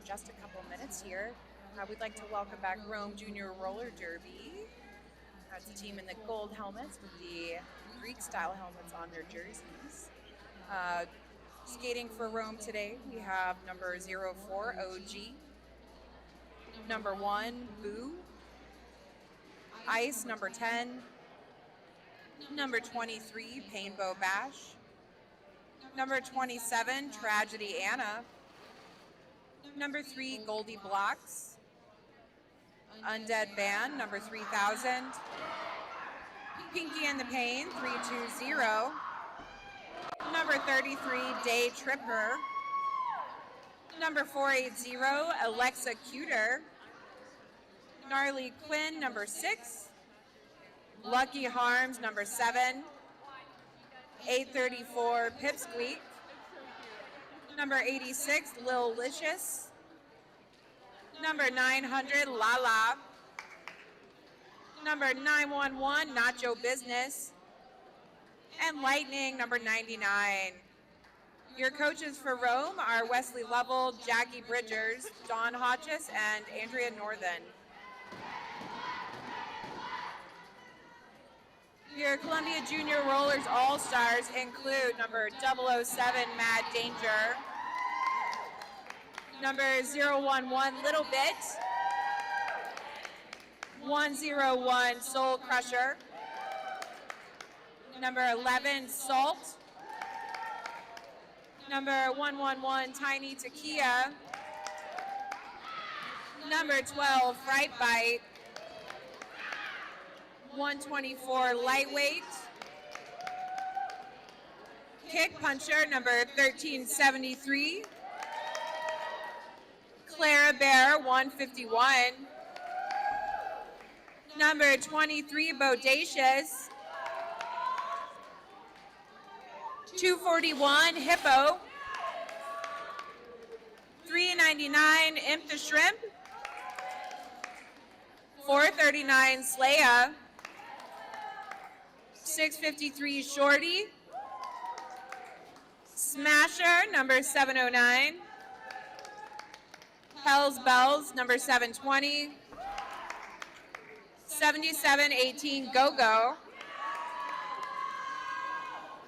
just a couple minutes here. We'd like to welcome back Rome Junior Roller Derby. It's a team in the gold helmets with the Greek-style helmets on their jerseys. Skating for Rome today, we have number 04, OG, number 1, Boo, Ice, number 10, number 23, Painbow Bash, number 27, Tragedy Anna, number 3, Goldie Blocks, Undead Band, number 3000, Pinky and the Pain, 320, number 33, Day Tripper, number 480, Alexa Cuter, Gnarly Quinn, number 6, Lucky Harms, number 7, 834, Pipsqueak, number 86, Lil Licious, number 900, Lala, number 911, Nacho Business, and Lightning, number 99. Your coaches for Rome are Wesley Lovell, Jackie Bridgers, Dawn Hodges, and Andrea Northern. Your Columbia Junior Rollers All-Stars include number 007, Mad Danger, number 011, Little Bit, 101, Soul Crusher, number 11, Salt, number 111, Tiny Takia, number 12, Fright Bite, 124, Lightweight, Kick Puncher, number 1373, Clara Bear, 151, number 23, Bodacious, 241, Hippo, 399, Imp the Shrimp, 439, Slaya, 653, Shorty, Smasher, number 709, Hell's Bells, number 720, 7718, Go-Go,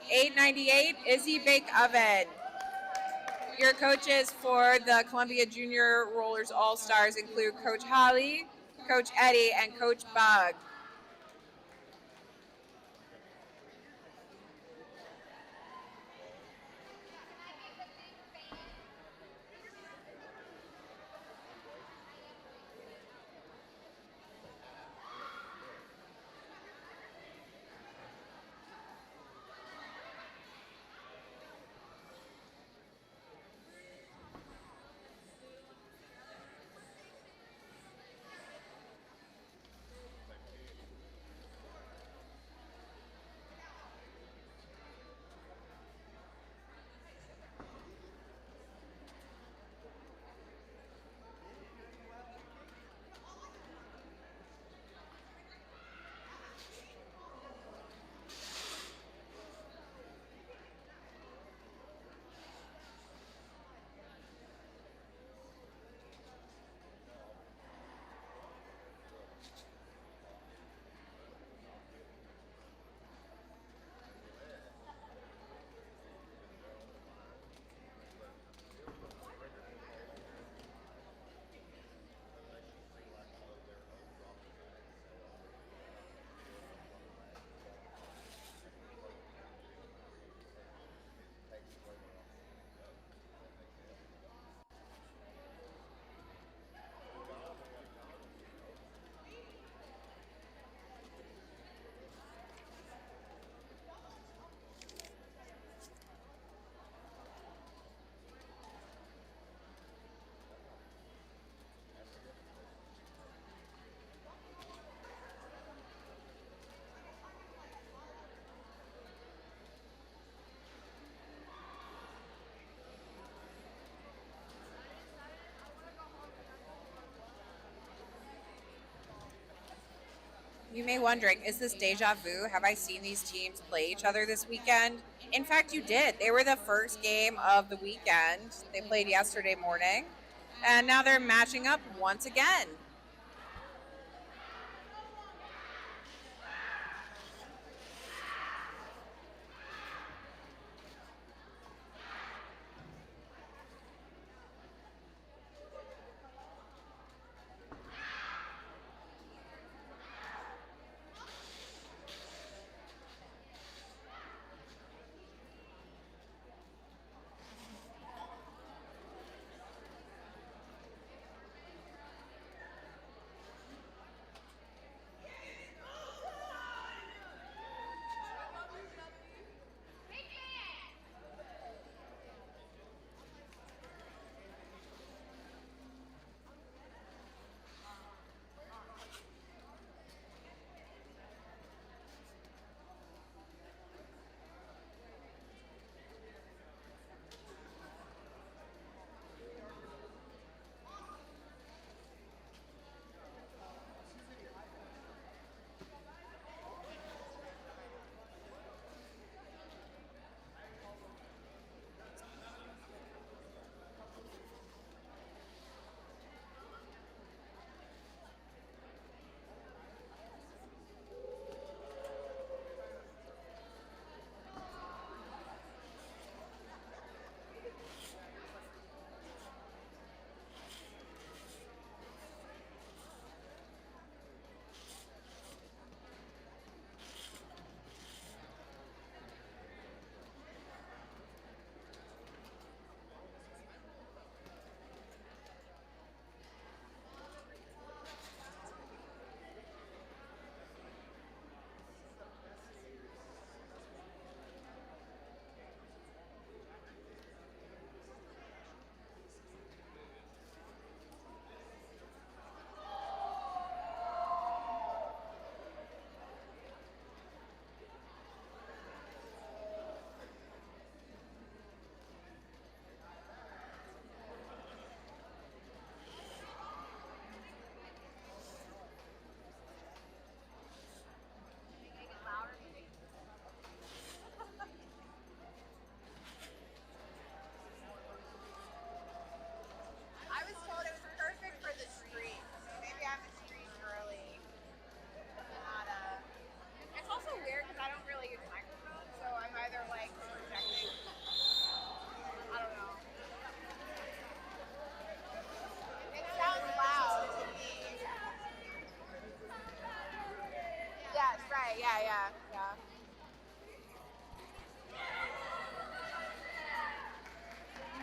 898, Izzy Bake Oven. Your coaches for the Columbia Junior Rollers All-Stars include Coach Holly, Coach Eddie, and Coach Bug. You may be wondering, is this deja vu? Have I seen these teams play each other this weekend? In fact, you did. They were the first game of the weekend. They played yesterday morning. And now they're matching up once again.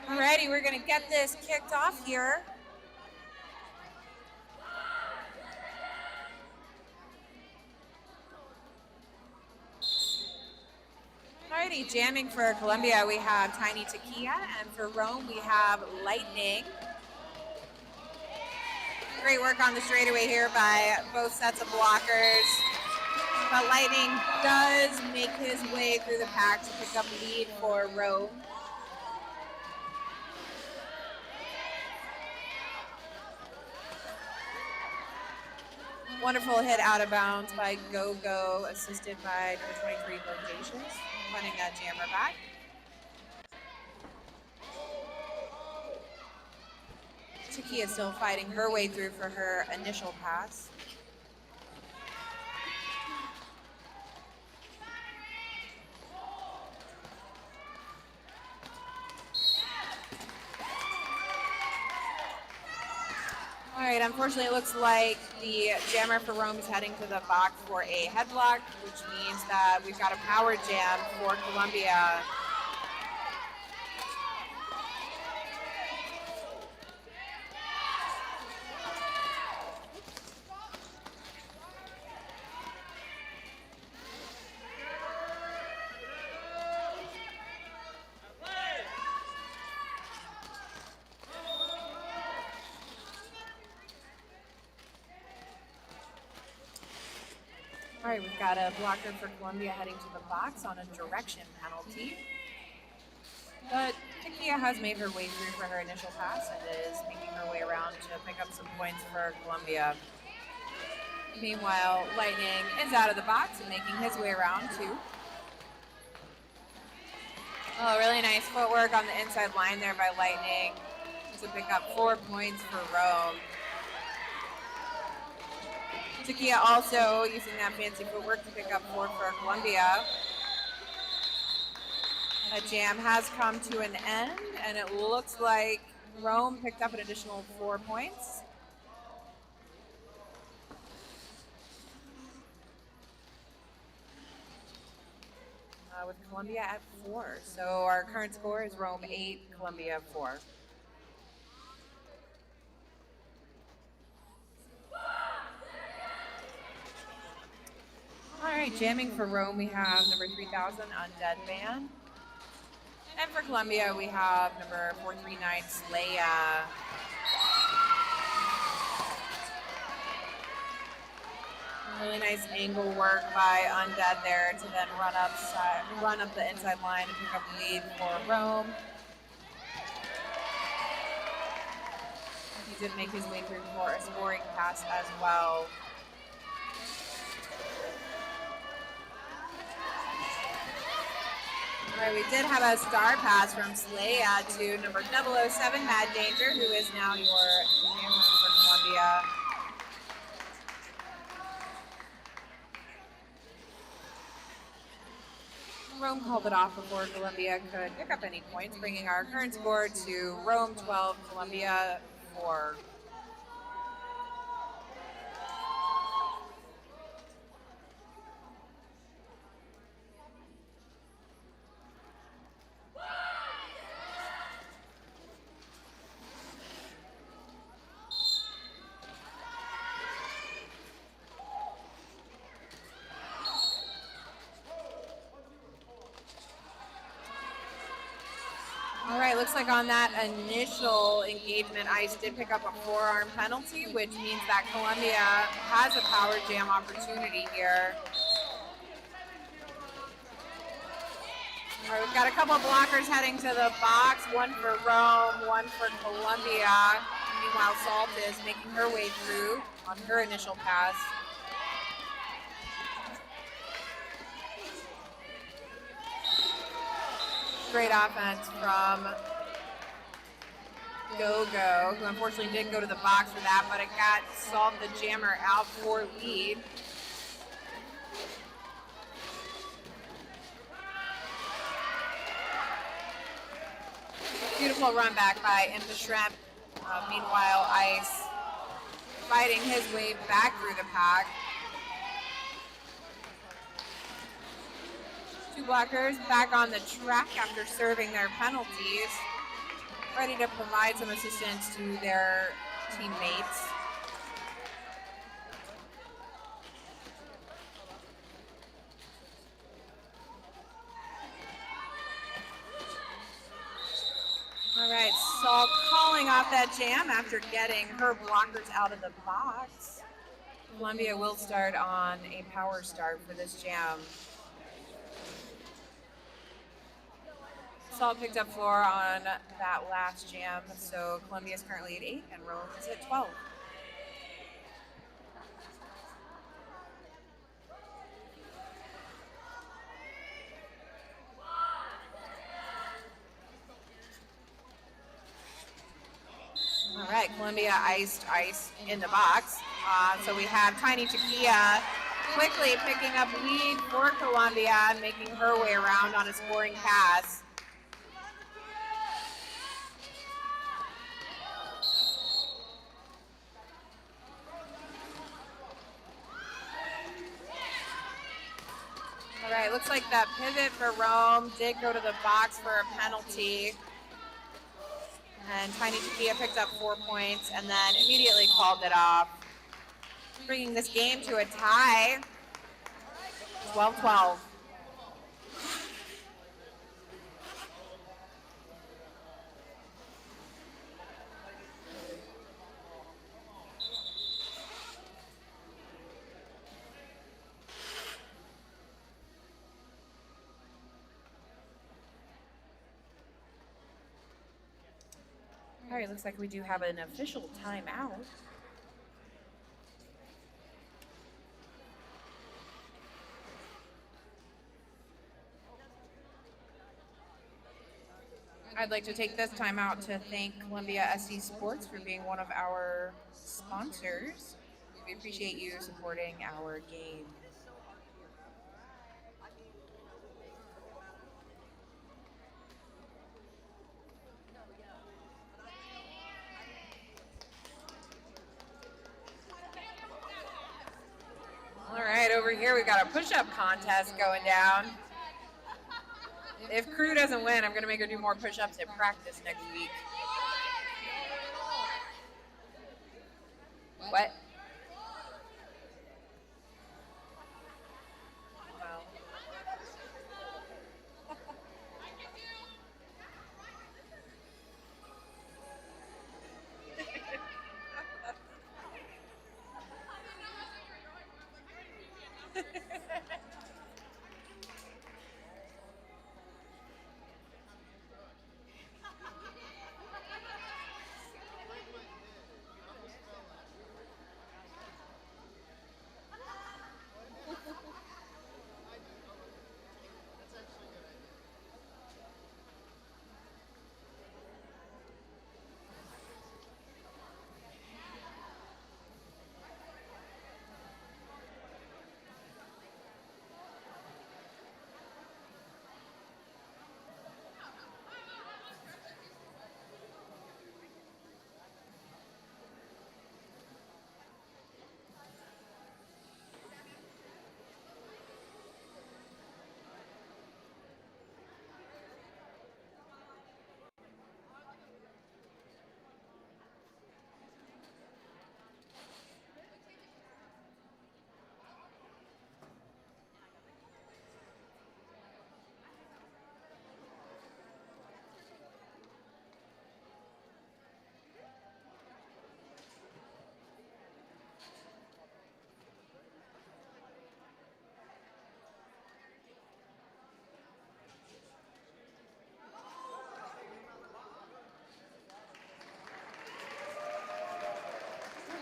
Alrighty, we're gonna get this kicked off here. Alrighty, jamming for Columbia, we have Tiny Takia, and for Rome, we have Lightning. Great work on the straightaway here by both sets of blockers. But Lightning does make his way through the pack to pick up lead for Rome. Wonderful hit out of bounds by Go-Go, assisted by number 23, Locations, winning that jammer back. Takia still fighting her way through for her initial pass. All right, unfortunately, it looks like the jammer for Rome is heading to the box for a headlock, which means that we've got a power jam for Columbia. All right, we've got a blocker for Columbia heading to the box on a direction penalty. But Takia has made her way through for her initial pass and is making her way around to pick up some points for Columbia. Meanwhile, Lightning is out of the box and making his way around too. Oh, really nice footwork on the inside line there by Lightning. to pick up 4 points for Rome. Takia also using that fancy footwork to pick up 4 for Columbia. That jam has come to an end, and it looks like Rome picked up an additional 4 points. With Columbia at 4. So our current score is Rome 8, Columbia 4. All right, jamming for Rome, we have number 3000, Undead Band. And for Columbia, we have number 439, Slaya. Really nice angle work by Undead there to then run up the inside line and pick up the lead for Rome. He did make his way through for a scoring pass as well. All right, we did have a star pass from Slaya to number 007, Mad Danger, who is now your jammer for Columbia. Rome called it off before Columbia could pick up any points, bringing our current score to Rome 12, Columbia 4. All right, looks like on that initial engagement, Ice did pick up a forearm penalty, which means that Columbia has a power jam opportunity here. All right, we've got a couple blockers heading to the box, one for Rome, one for Columbia. Meanwhile, Salt is making her way through on her initial pass. Great offense from Go-Go, who unfortunately didn't go to the box for that, but it got Salt the jammer out for lead. Beautiful run back by Impa Shrimp. Meanwhile, Ice fighting his way back through the pack. Two blockers back on the track after serving their penalties, ready to provide some assistance to their teammates. All right, Salt calling off that jam after getting her blockers out of the box. Columbia will start on a power start for this jam. Salt picked up 4 on that last jam, so Columbia is currently at 8 and Rome is at 12. All right, Columbia iced Ice in the box. So we have Tiny Takia quickly picking up lead for Columbia, making her way around on a scoring pass. All right, looks like that pivot for Rome did go to the box for a penalty. And Tiny Takia picked up 4 points and then immediately called it off, bringing this game to a tie, 12-12. All right, looks like we do have an official timeout. I'd like to take this time out to thank Columbia SC Sports for being one of our sponsors. We appreciate you supporting our game. All right, over here we've got a push-up contest going down. If Crew doesn't win, I'm going to make her do more push-ups at practice next week. What? Wow.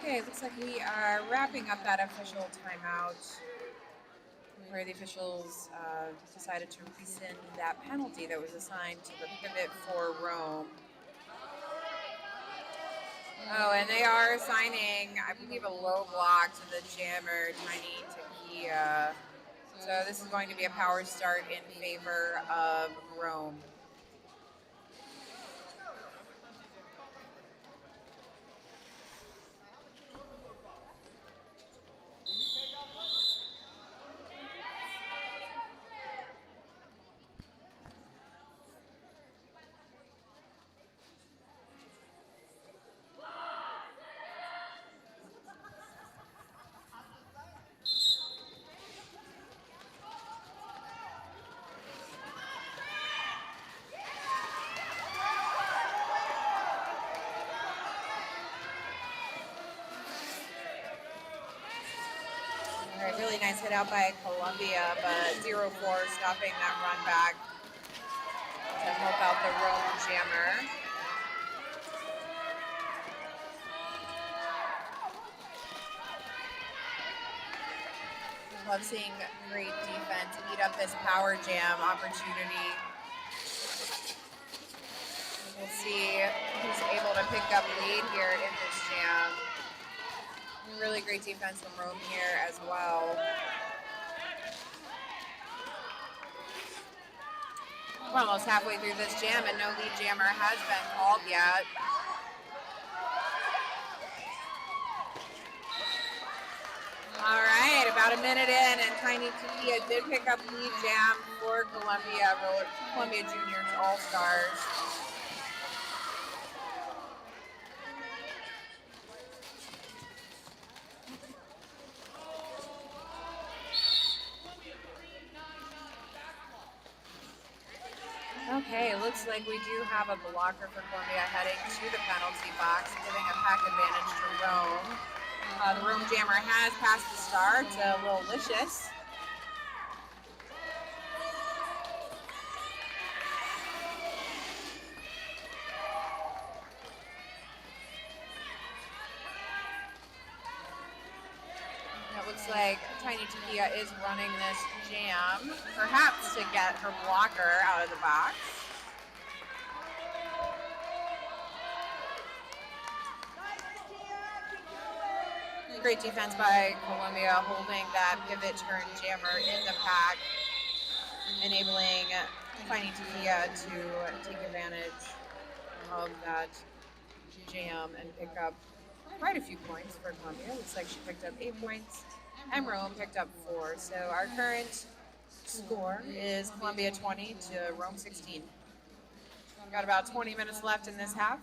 Okay, it looks like we are wrapping up that official timeout where the officials decided to rescind that penalty that was assigned to the pivot for Rome. Oh, and they are assigning, I believe, a low block to the jammer, Tiny Takia. So this is going to be a power start in favor of Rome. Really nice hit out by Columbia, but 0-4 stopping that run back to help out the Rome jammer. Love seeing great defense eat up this power jam opportunity. We'll see who's able to pick up lead here in this jam. Really great defense from Rome here as well. We're almost halfway through this jam and no lead jammer has been called yet. All right, about a minute in and Tiny Takia did pick up lead jam for Columbia Juniors All-Stars. Okay, looks like we do have a blocker for Columbia heading to the penalty box, giving a pack advantage to Rome. The Rome jammer has passed the star to Lil Licious. It looks like Tiny Takia is running this jam, perhaps to get her blocker out of the box. Great defense by Columbia, holding that pivot turn jammer in the pack, enabling Tiny Takia to take advantage of that jam and pick up quite a few points for Columbia. Looks like she picked up 8 points and Rome picked up 4. So our current score is Columbia 20 to Rome 16. Got about 20 minutes left in this half.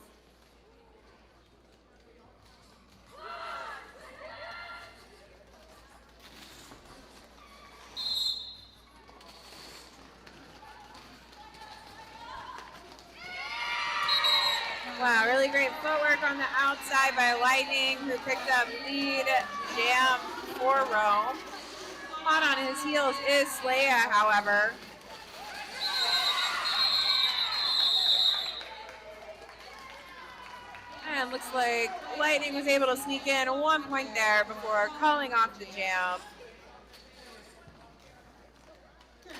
Wow, really great footwork on the outside by Lightning, who picked up lead jam for Rome. Hot on his heels is Slaya, however. And looks like Lightning was able to sneak in 1 point there before calling off the jam.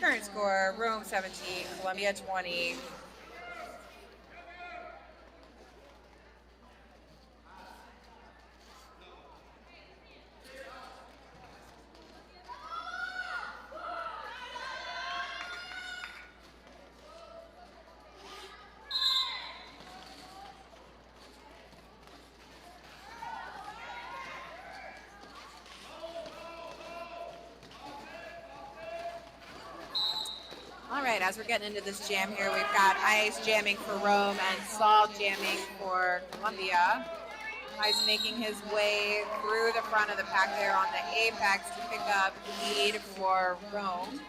Current score, Rome 17, Columbia 20. All right, as we're getting into this jam here, we've got Ice jamming for Rome and Saul jamming for Columbia. Ice making his way through the front of the pack there on the apex to pick up lead for Rome.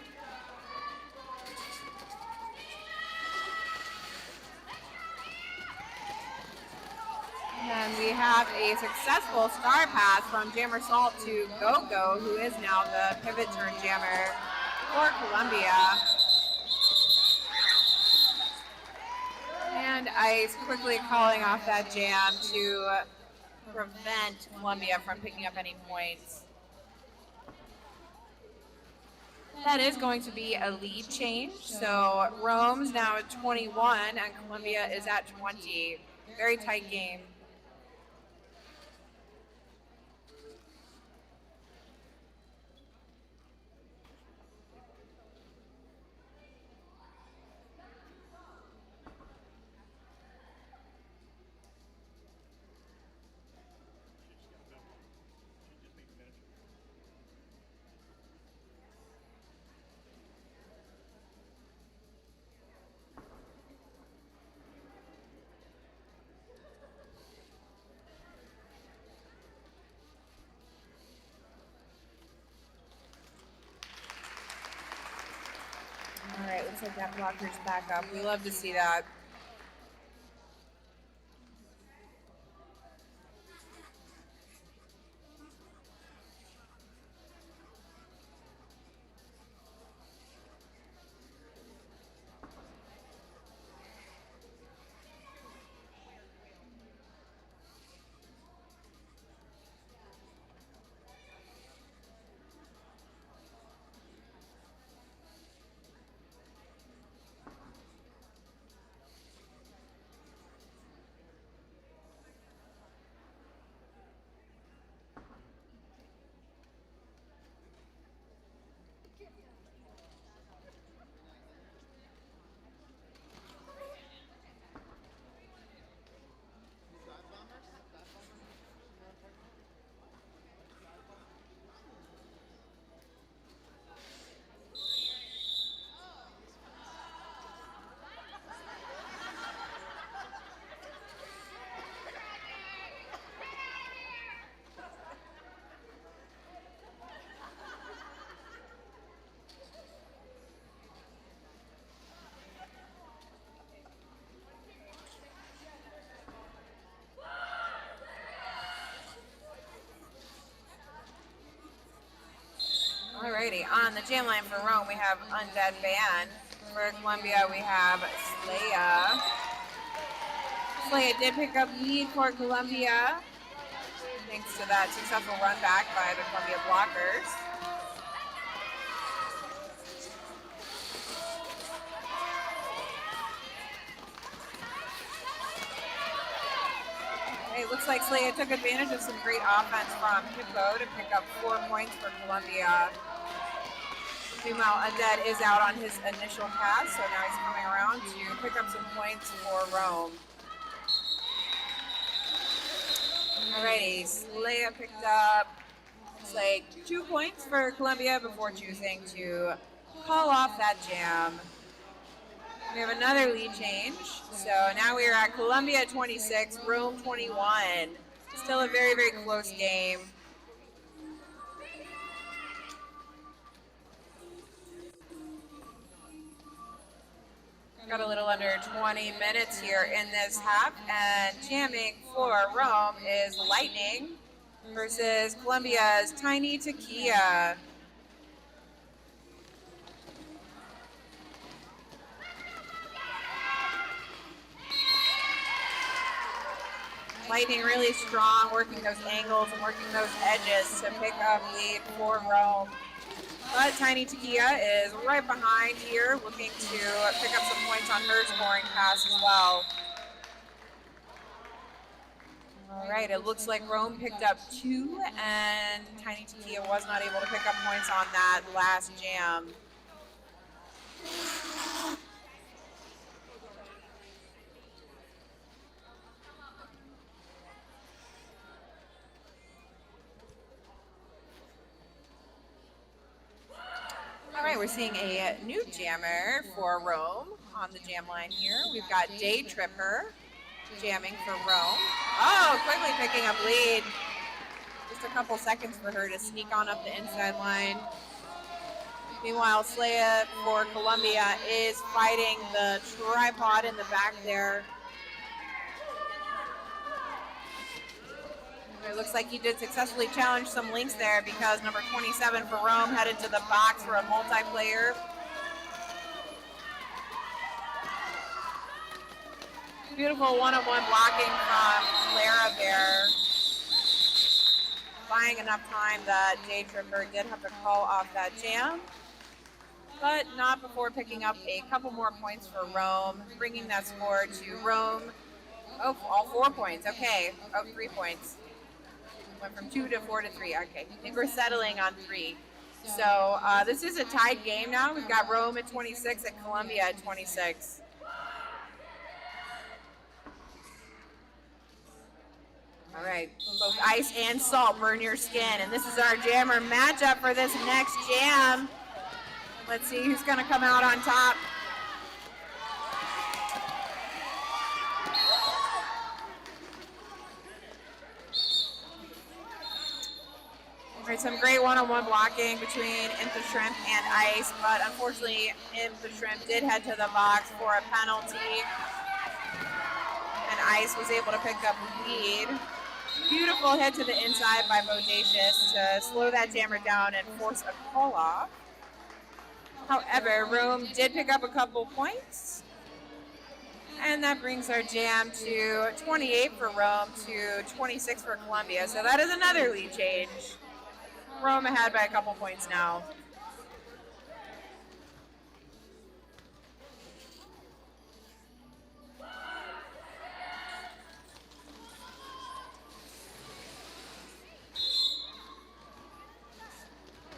And we have a successful star pass from Jammer Salt to Go-Go, who is now the pivot turn jammer for Columbia. And Ice quickly calling off that jam to prevent Columbia from picking up any points. That is going to be a lead change. So Rome's now at 21 and Columbia is at 20. Very tight game. All right, looks like that blocker's back up. We love to see that. Alrighty, on the jam line for Rome, we have Undead Band. For Columbia, we have Slaya. Slaya did pick up lead for Columbia, thanks to that successful run back by the Columbia blockers. It looks like Slaya took advantage of some great offense from Hippo to pick up 4 points for Columbia. Meanwhile, Undead is out on his initial pass, so now he's coming around to pick up some points for Rome. Alrighty, Slaya picked up, looks like 2 points for Columbia before choosing to call off that jam. We have another lead change. So now we are at Columbia 26, Rome 21. Still a very, very close game. Got a little under 20 minutes here in this half, and jamming for Rome is Lightning versus Columbia's Tiny Takia. Lightning really strong, working those angles and working those edges to pick up lead for Rome. But Tiny Takia is right behind here, looking to pick up some points on her scoring pass as well. All right, it looks like Rome picked up 2, and Tiny Takia was not able to pick up points on that last jam. All right, we're seeing a new jammer for Rome on the jam line here. We've got Day Tripper jamming for Rome. Oh, quickly picking up lead. Just a couple seconds for her to sneak on up the inside line. Meanwhile, Slaya for Columbia is fighting the tripod in the back there. It looks like he did successfully challenge some links there, because number 27 for Rome headed to the box for a multiplayer. Beautiful one-on-one blocking from Clara there. Buying enough time that Day Tripper did have to call off that jam, but not before picking up a couple more points for Rome, bringing that score to Rome. Oh, all 4 points. Okay. Oh, 3 points. Went from 2 to 4 to 3. Okay, I think we're settling on 3. So this is a tied game now. We've got Rome at 26 and Columbia at 26. All right, both ice and salt burn your skin, and this is our jammer matchup for this next jam. Let's see who's going to come out on top. Some great one-on-one blocking between Impa Shrimp and Ice, but unfortunately Impa Shrimp did head to the box for a penalty, and Ice was able to pick up the lead. Beautiful hit to the inside by Bodacious to slow that jammer down and force a call-off. However, Rome did pick up a couple points, and that brings our jam to 28 for Rome to 26 for Columbia, so that is another lead change. Rome ahead by a couple points now.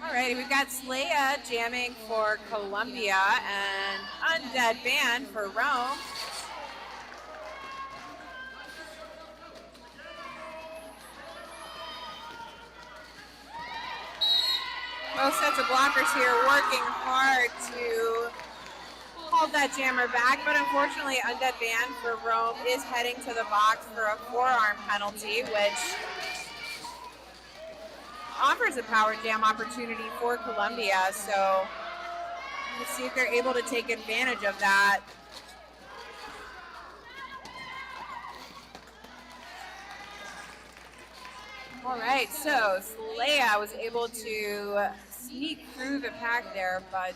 Alrighty, we've got Slaya jamming for Columbia and Undead Band for Rome. Both sets of blockers here working hard to hold that jammer back, but unfortunately Undead Band for Rome is heading to the box for a forearm penalty, which offers a power jam opportunity for Columbia, so let's see if they're able to take advantage of that. All right, so Slaya was able to sneak through the pack there, but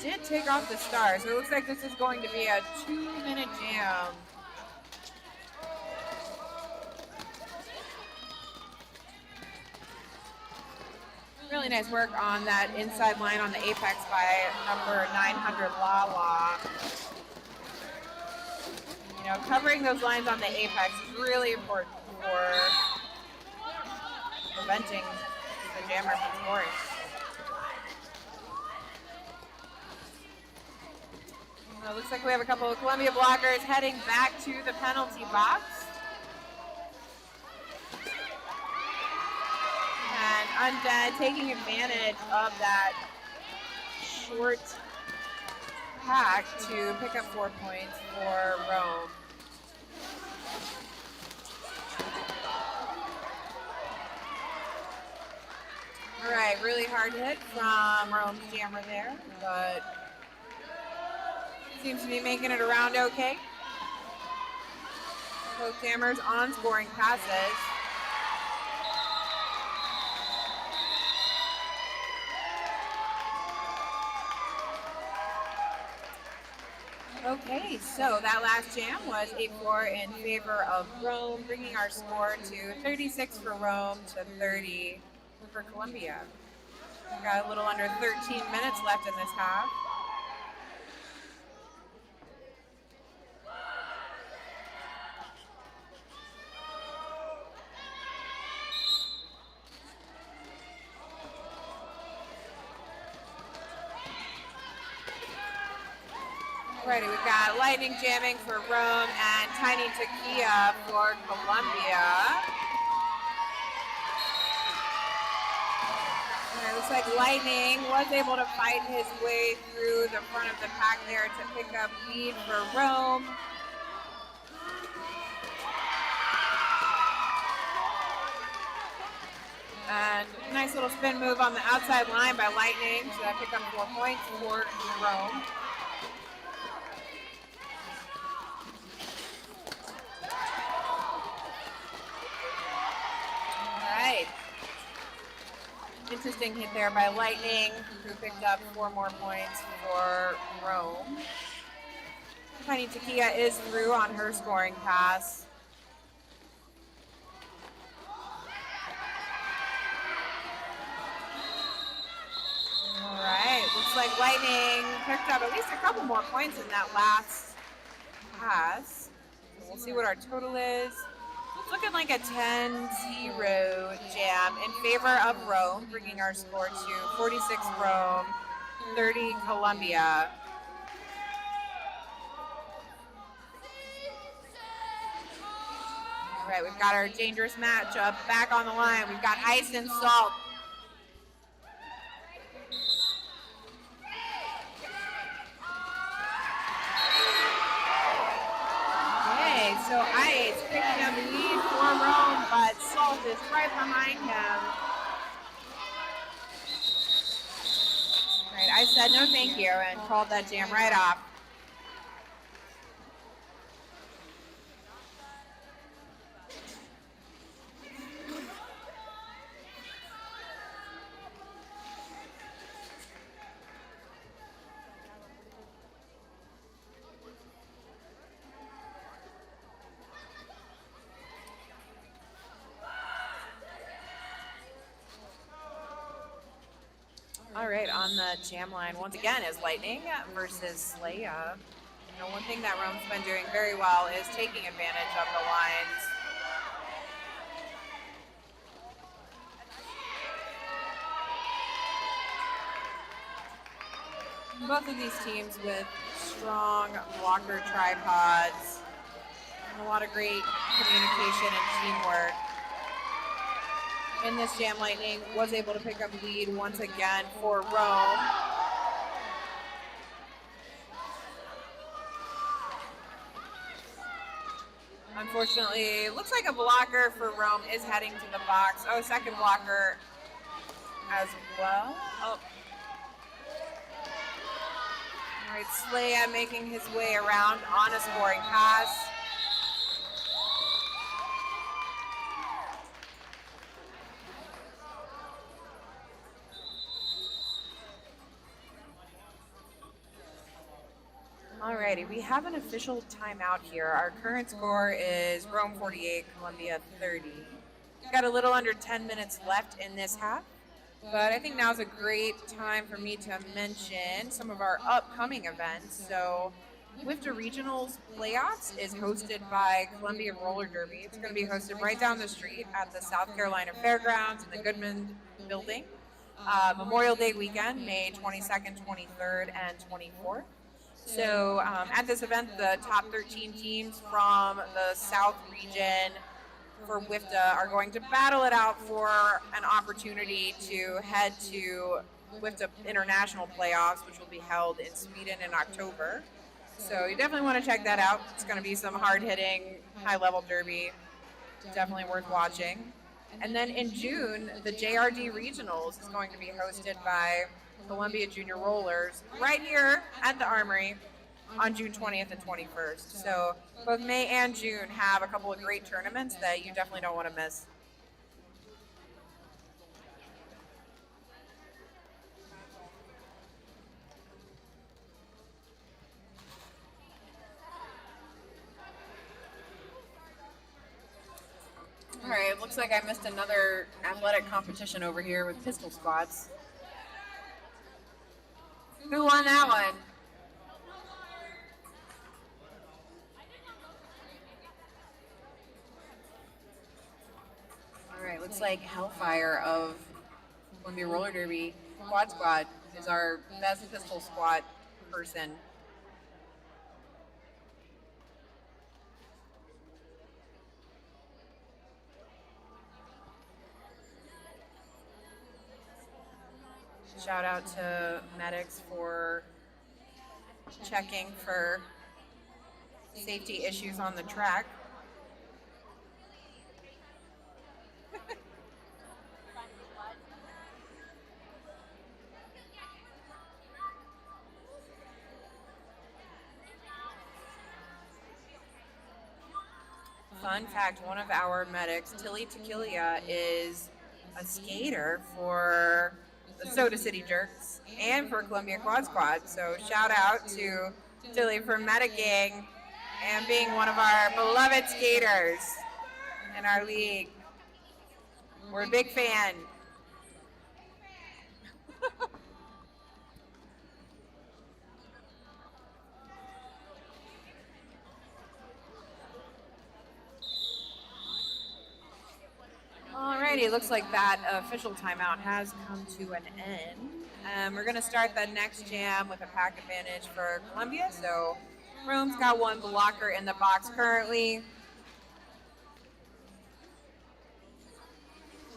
did take off the star. So it looks like this is going to be a 2-minute jam. Really nice work on that inside line on the apex by number 900 Lala. covering those lines on the apex is really important for preventing the jammer from scoring. It looks like we have a couple of Columbia blockers heading back to the penalty box. And Undead taking advantage of that short pack to pick up 4 points for Rome. All right, really hard hit from Rome's jammer there, but seems to be making it around okay. Both jammers on scoring passes. Okay, so that last jam was 8-4 in favor of Rome, bringing our score to 36 for Rome to 30 for Columbia. We've got a little under 13 minutes left in this half. Alrighty, we've got Lightning jamming for Rome and Tiny Takia for Columbia. It looks like Lightning was able to fight his way through the front of the pack there to pick up lead for Rome. And nice little spin move on the outside line by Lightning to pick up 4 points for Rome. Interesting hit there by Lightning, who picked up 4 more points for Rome. Tiny Takia is through on her scoring pass. All right, looks like Lightning picked up at least a couple more points in that last pass. We'll see what our total is. Looking like a 10-0 jam in favor of Rome, bringing our score to 46 Rome, 30 Columbia. All right, we've got our dangerous matchup back on the line. We've got Ice and Salt. So Ice picking up the lead for Rome, but Salt is right behind him. All right, Ice said no thank you and called that jam right off. All right, on the jam line once again is Lightning versus Slaya. One thing that Rome's been doing very well is taking advantage of the lines. Both of these teams with strong blocker tripods and a lot of great communication and teamwork. In this jam, Lightning was able to pick up lead once again for Rome. Unfortunately, it looks like a blocker for Rome is heading to the box. Oh, second blocker as well. Oh. All right, Slaya making his way around on a scoring pass. Alrighty, we have an official timeout here. Our current score is Rome 48, Columbia 30. We've got a little under 10 minutes left in this half, but I think now's a great time for me to mention some of our upcoming events. So WIFTA Regionals Playoffs is hosted by Columbia Roller Derby. It's going to be hosted right down the street at the South Carolina Fairgrounds in the Goodman Building. Memorial Day weekend, May 22nd, 23rd, and 24th. So at this event, the top 13 teams from the South region for WIFTA are going to battle it out for an opportunity to head to WIFTA International Playoffs, which will be held in Sweden in October. So you definitely want to check that out. It's going to be some hard-hitting, high-level derby. Definitely worth watching. And then in June, the JRD Regionals is going to be hosted by Columbia Junior Rollers right here at the Armory on June 20th and 21st. So both May and June have a couple of great tournaments that you definitely don't want to miss. All right, it looks like I missed another athletic competition over here with pistol squats. Who won that one? All right, looks like Hellfire of Columbia Roller Derby Quad Squad is our best pistol squat person. Shout out to medics for checking for safety issues on the track. Fun fact, one of our medics, Tilly Tequilia, is a skater for the Soda City Jerks and for Columbia Quad Squad. So shout out to Tilly for medicing and being one of our beloved skaters in our league. We're a big fan. Alrighty, looks like that official timeout has come to an end. We're going to start the next jam with a pack advantage for Columbia. So Rome's got one blocker in the box currently.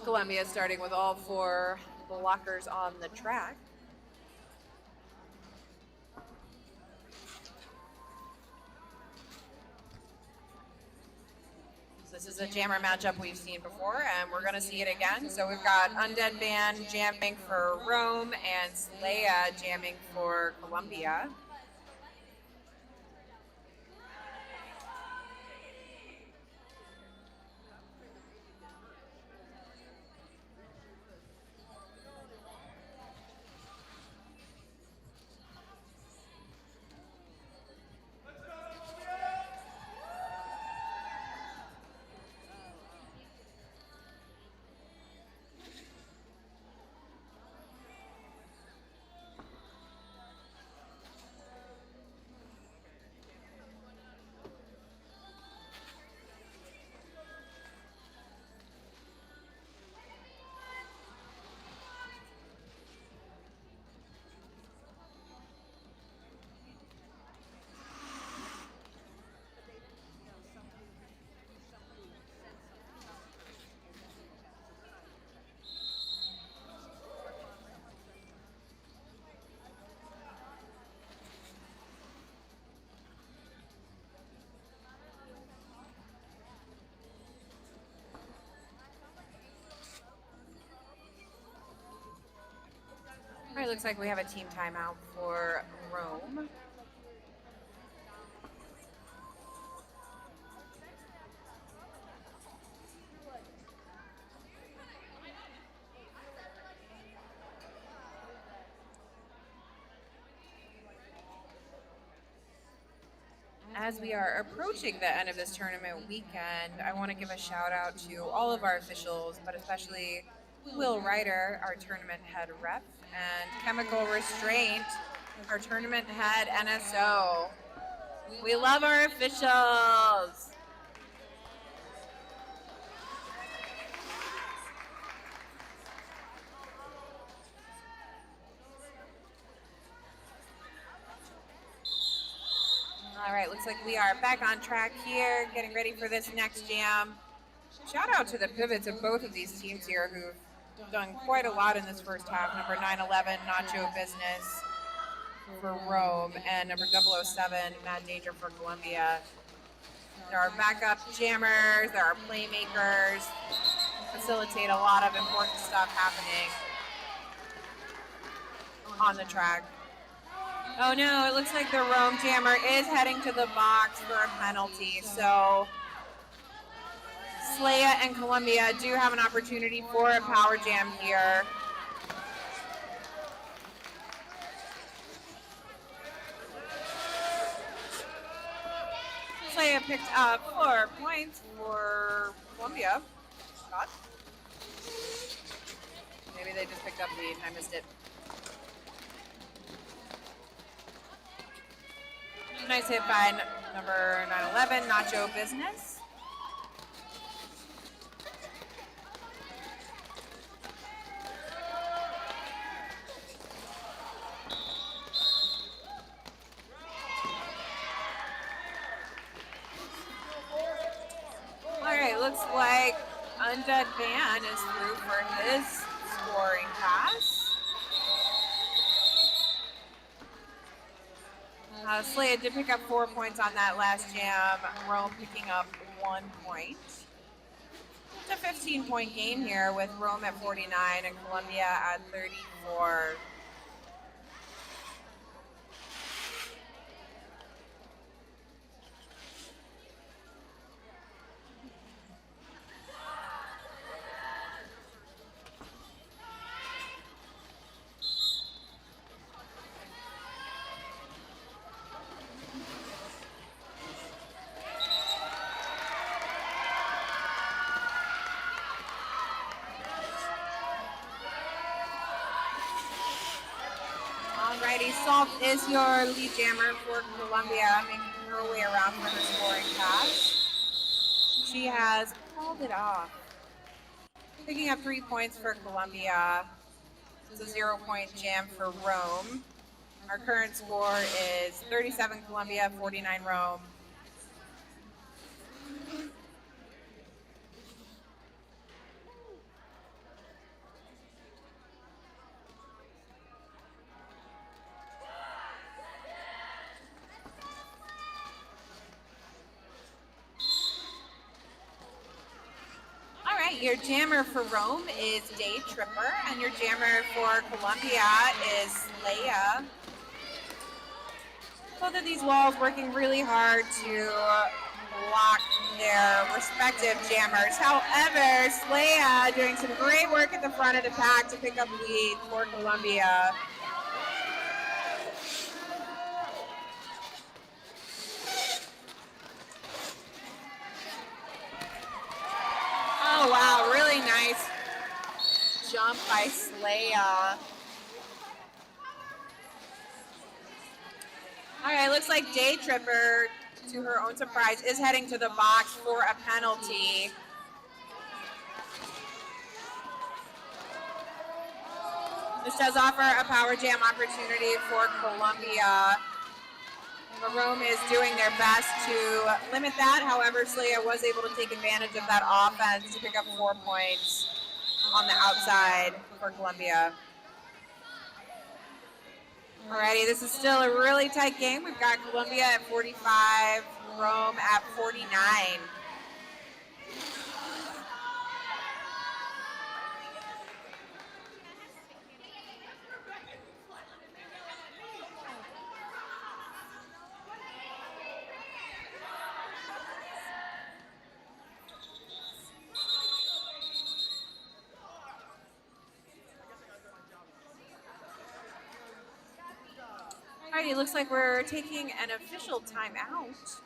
Columbia starting with all four blockers on the track. This is a jammer matchup we've seen before, and we're going to see it again. So we've got Undead Band jamming for Rome and Slaya jamming for Columbia. All right, looks like we have a team timeout for Rome. As we are approaching the end of this tournament weekend, I want to give a shout out to all of our officials, but especially Will Ryder, our tournament head rep, and Chemical Restraint, our tournament head NSO. We love our officials. All right, looks like we are back on track here, getting ready for this next jam. Shout out to the pivots of both of these teams here who've done quite a lot in this first half. Number 911, Nacho Business for Rome, and number 007, Mad Danger for Columbia. There are backup jammers, there are playmakers, facilitate a lot of important stuff happening on the track. Oh no, it looks like the Rome jammer is heading to the box for a penalty. So Slaya and Columbia do have an opportunity for a power jam here. Slaya picked up 4 points for Columbia. Shot. Maybe they just picked up the lead and I missed it. Nice hit by number 911, Nacho Business. All right, looks like Undead Van is through for his scoring pass. Slaya did pick up 4 points on that last jam. Rome picking up 1 point. It's a 15-point game here with Rome at 49 and Columbia at 34. Alrighty, Salt is your lead jammer for Columbia, making her way around for her scoring pass. She has pulled it off. Picking up 3 points for Columbia. It's a 0-point jam for Rome. Our current score is 37 Columbia, 49 Rome. Your jammer for Rome is Day Tripper, and your jammer for Columbia is Leia. Both of these walls working really hard to block their respective jammers. However, Leia doing some great work at the front of the pack to pick up lead for Columbia. Oh wow, really nice jump by Slaya. All right, looks like Day Tripper, to her own surprise, is heading to the box for a penalty. This does offer a power jam opportunity for Columbia. Rome is doing their best to limit that. However, Slaya was able to take advantage of that offense to pick up 4 points on the outside for Columbia. Alrighty, this is still a really tight game. We've got Columbia at 45, Rome at 49. Alrighty, looks like we're taking an official timeout.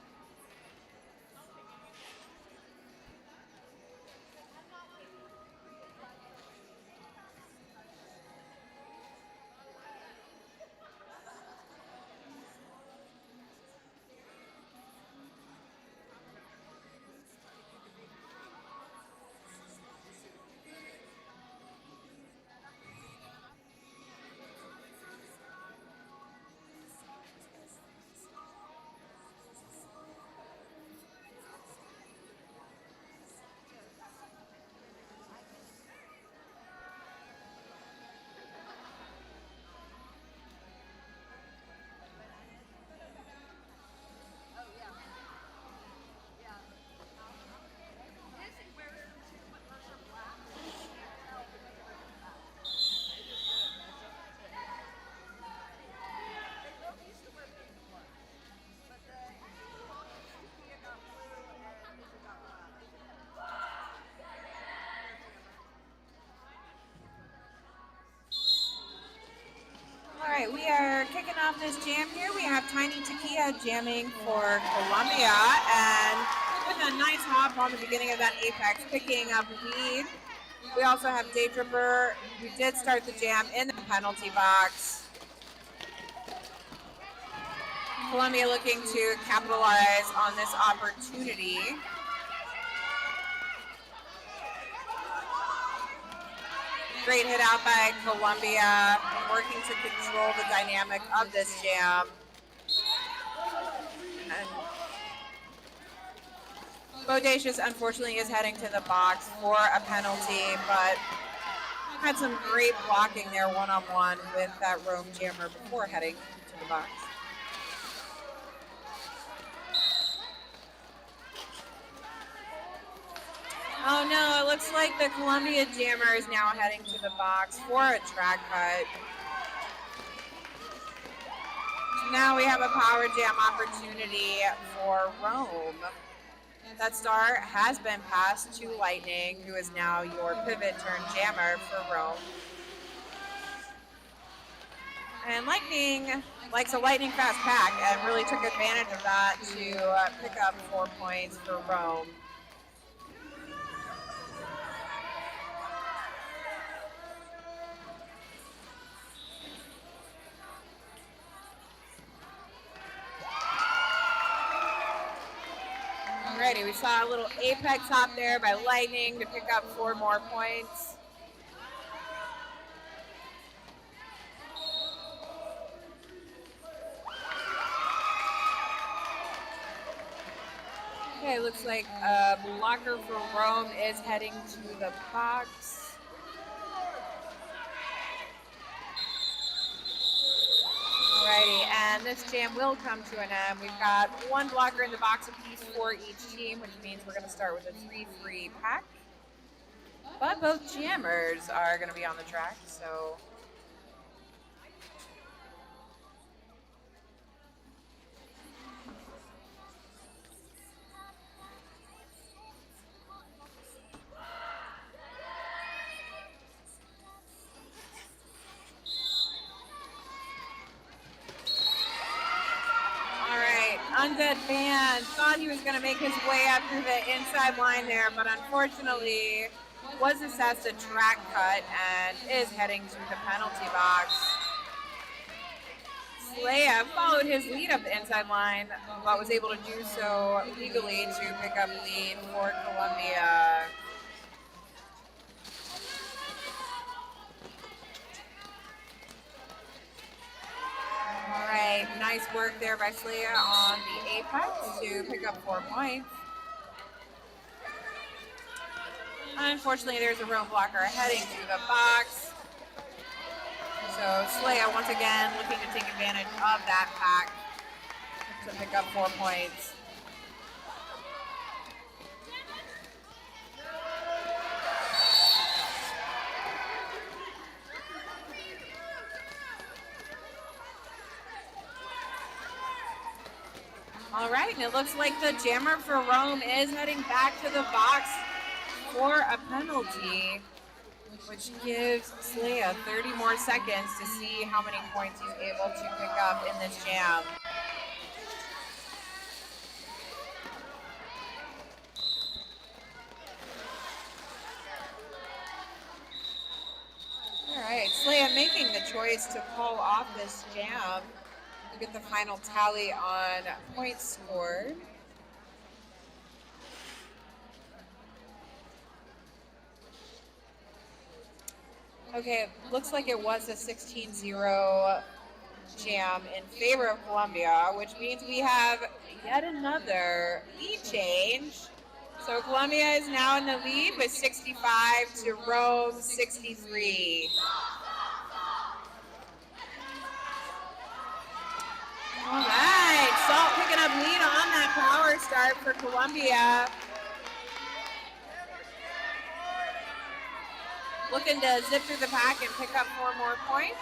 right, we are kicking off this jam here. We have Tiny Takia jamming for Columbia, and with a nice hop on the beginning of that apex, picking up lead. We also have Day Dripper, who did start the jam in the penalty box. Columbia looking to capitalize on this opportunity. Great hit out by Columbia, working to control the dynamic of this jam. And Bodacious, unfortunately, is heading to the box for a penalty, but had some great blocking there one-on-one with that Rome jammer before heading to the box. Oh no, it looks like the Columbia jammer is now heading to the box for a track cut. So now we have a power jam opportunity for Rome. That star has been passed to Lightning, who is now your pivot turn jammer for Rome. And Lightning likes a lightning fast pack and really took advantage of that to pick up 4 points for Rome. Alrighty, we saw a little apex hop there by Lightning to pick up 4 more points. Okay, looks like a blocker for Rome is heading to the box. Alrighty, and this jam will come to an end. We've got 1 blocker in the box apiece for each team, which means we're going to start with a 3-free pack. But both jammers are going to be on the track, so... Undead Fan thought he was going to make his way up through the inside line there, but unfortunately was assessed a track cut and is heading to the penalty box. Slaya followed his lead up the inside line, but was able to do so legally to pick up lead for Columbia. All right, nice work there by Slaya on the apex to pick up 4 points. Unfortunately, there's a Rome blocker heading to the box. So Slaya once again looking to take advantage of that pack to pick up 4 points. All right, and it looks like the jammer for Rome is heading back to the box for a penalty, which gives Slaya 30 more seconds to see how many points he's able to pick up in this jam. All right, Slaya making the choice to call off this jam. Get the final tally on points scored. Okay, looks like it was a 16-0 jam in favor of Columbia, which means we have yet another lead change. So Columbia is now in the lead with 65 to Rome 63. All right, Salt picking up lead on that power start for Columbia. Looking to zip through the pack and pick up 4 more points.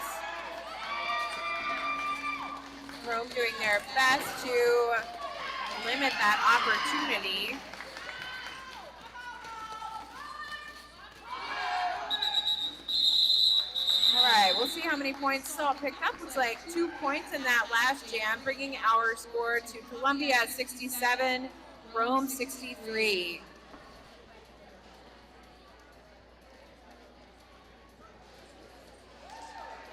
Rome doing their best to limit that opportunity. All right, we'll see how many points Salt picked up. Looks like 2 points in that last jam, bringing our score to Columbia at 67, Rome 63.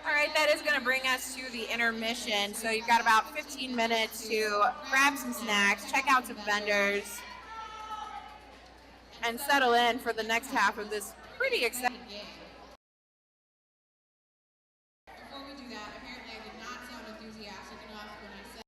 All right, that is going to bring us to the intermission. So you've got about 15 minutes to grab some snacks, check out some vendors, and settle in for the next half of this pretty exciting game. Before we do that, apparently I did not sound enthusiastic enough when I said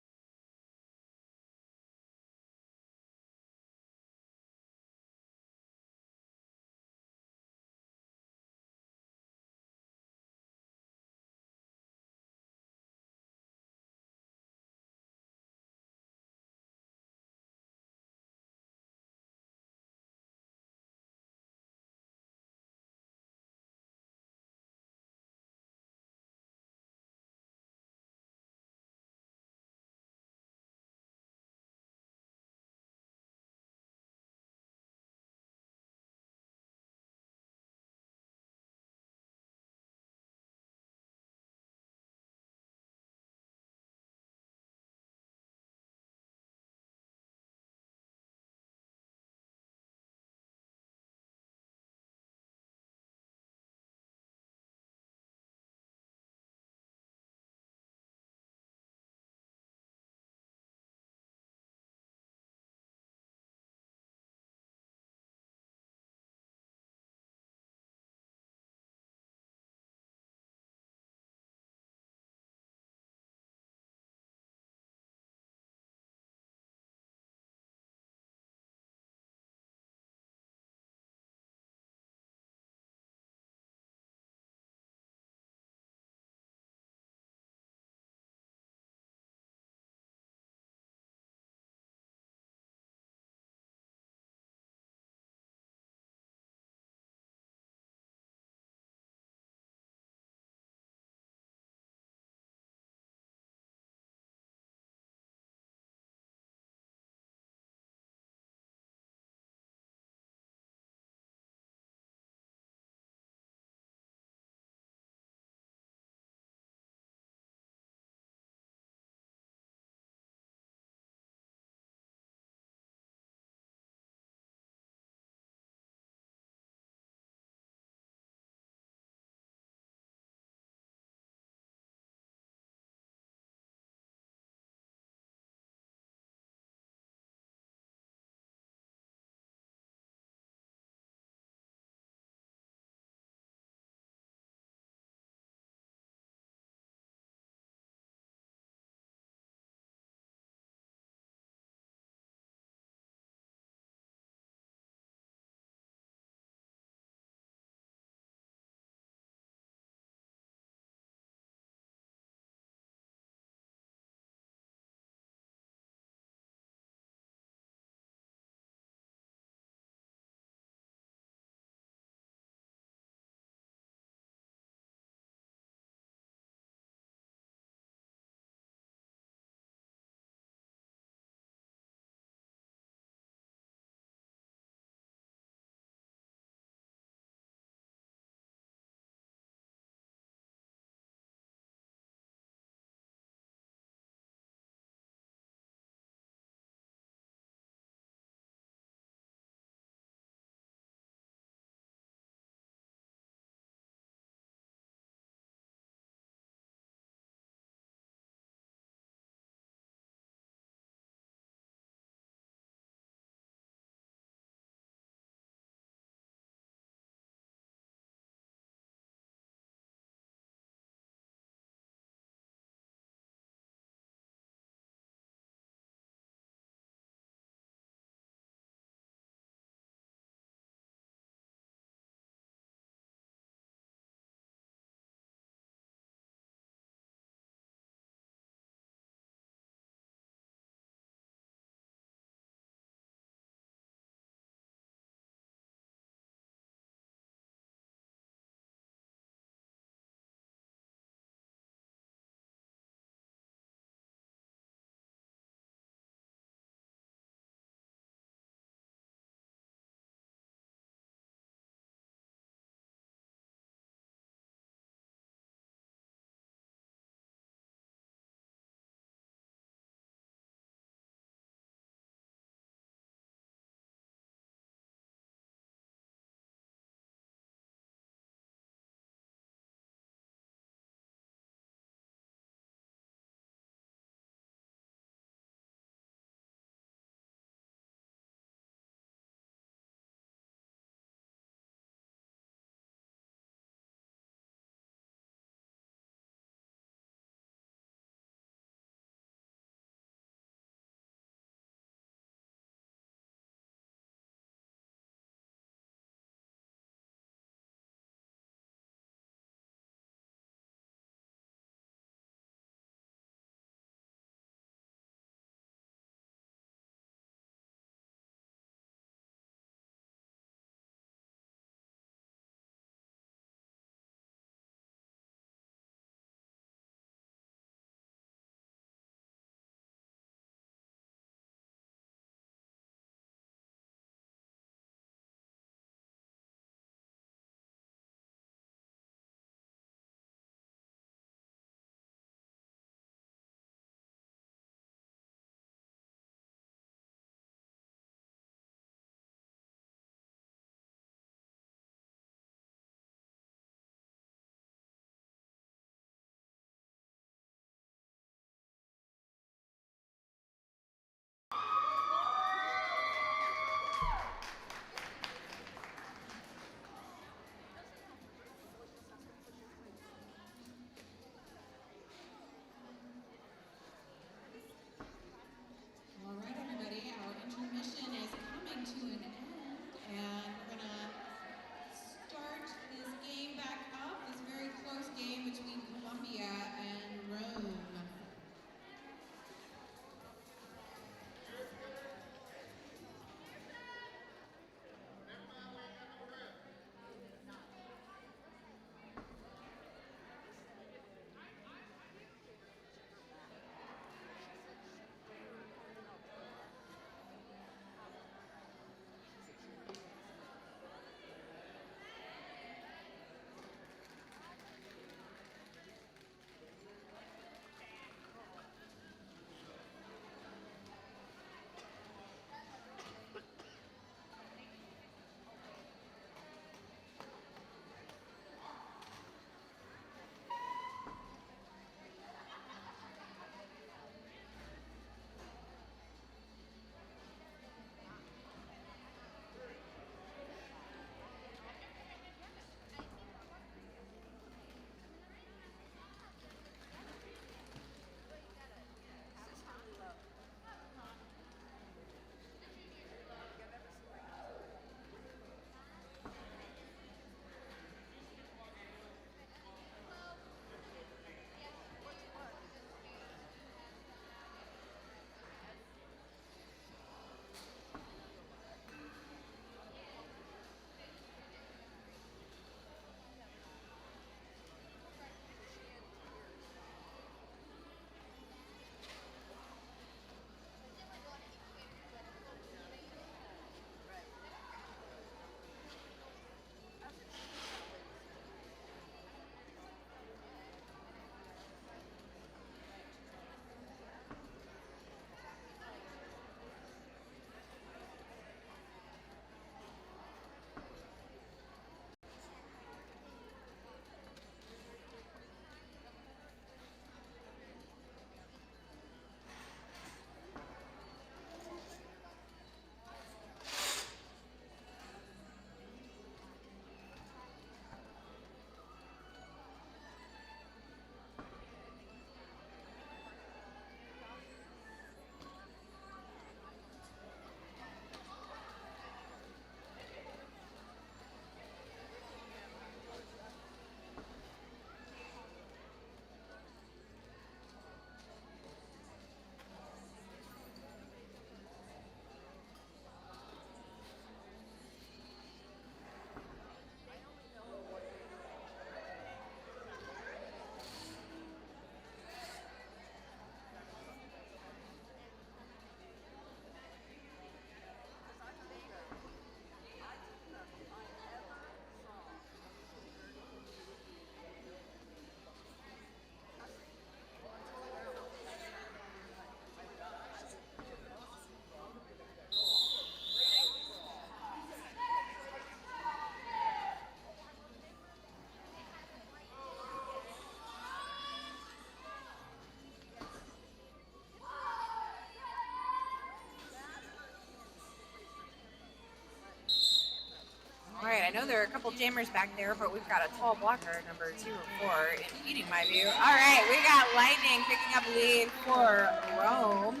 I know there are a couple jammers back there, but we've got a tall blocker, number 204, impeding my view. All right, we got Lightning picking up lead for Rome.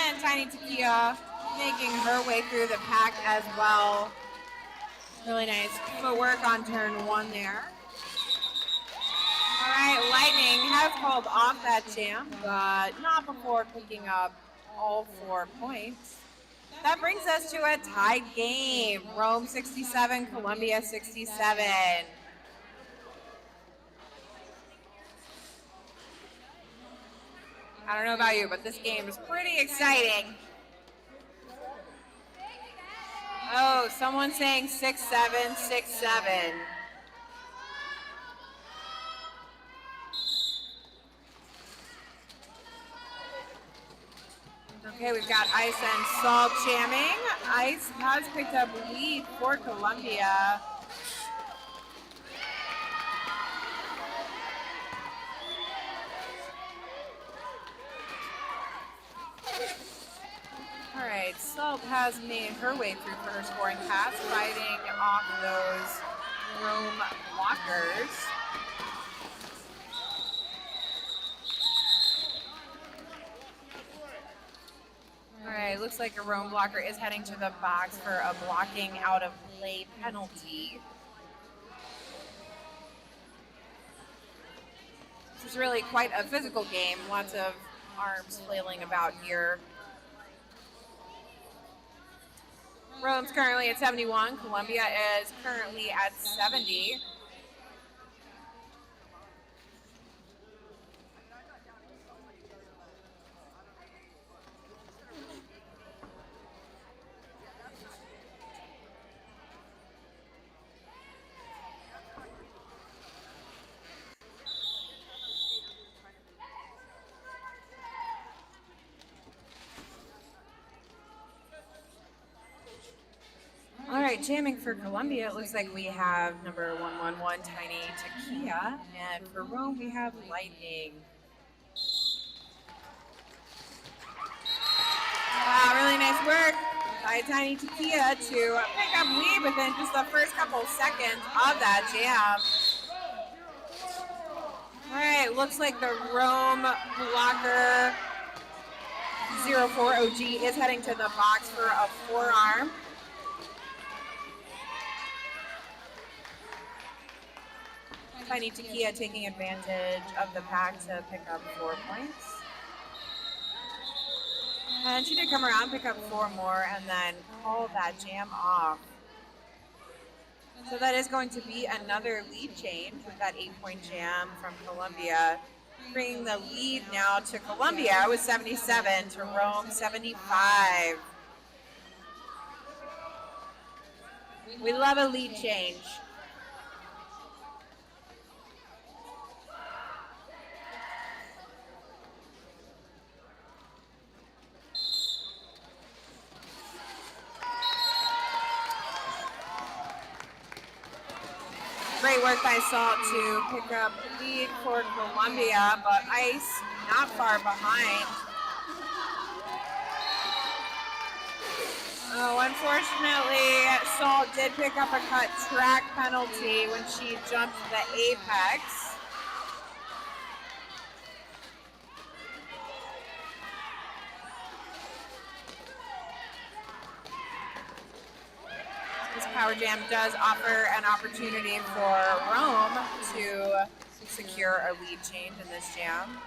And Tiny Takia making her way through the pack as well. Really nice footwork on turn 1 there. All right, Lightning has called off that jam, but not before picking up all 4 points. That brings us to a tied game. Rome 67, Columbia 67. I don't know about you, but this game is pretty exciting. Oh, someone's saying 6-7, 6-7. Okay, we've got Ice and Salt jamming. Ice has picked up lead for Columbia. All right, Salt has made her way through for her scoring pass, fighting off those Rome blockers. All right, looks like a Rome blocker is heading to the box for a blocking out of play penalty. This is really quite a physical game. Lots of arms flailing about here. Rome's currently at 71. Columbia is currently at 70. All right, jamming for Columbia, it looks like we have number 111, Tiny Takia, and for Rome, we have Lightning. Wow, really nice work by Tiny Takia to pick up lead within just the first couple seconds of that jam. All right, looks like the Rome blocker 04 OG is heading to the box for a forearm. Tiny Takia taking advantage of the pack to pick up 4 points. And she did come around, pick up 4 more, and then call that jam off. So that is going to be another lead change with that 8-point jam from Columbia, bringing the lead now to Columbia with 77 to Rome 75. We love a lead change. Great work by Salt to pick up lead for Columbia, but Ice not far behind. Oh, unfortunately, Salt did pick up a cut track penalty when she jumped the apex. This power jam does offer an opportunity for Rome to secure a lead change in this jam.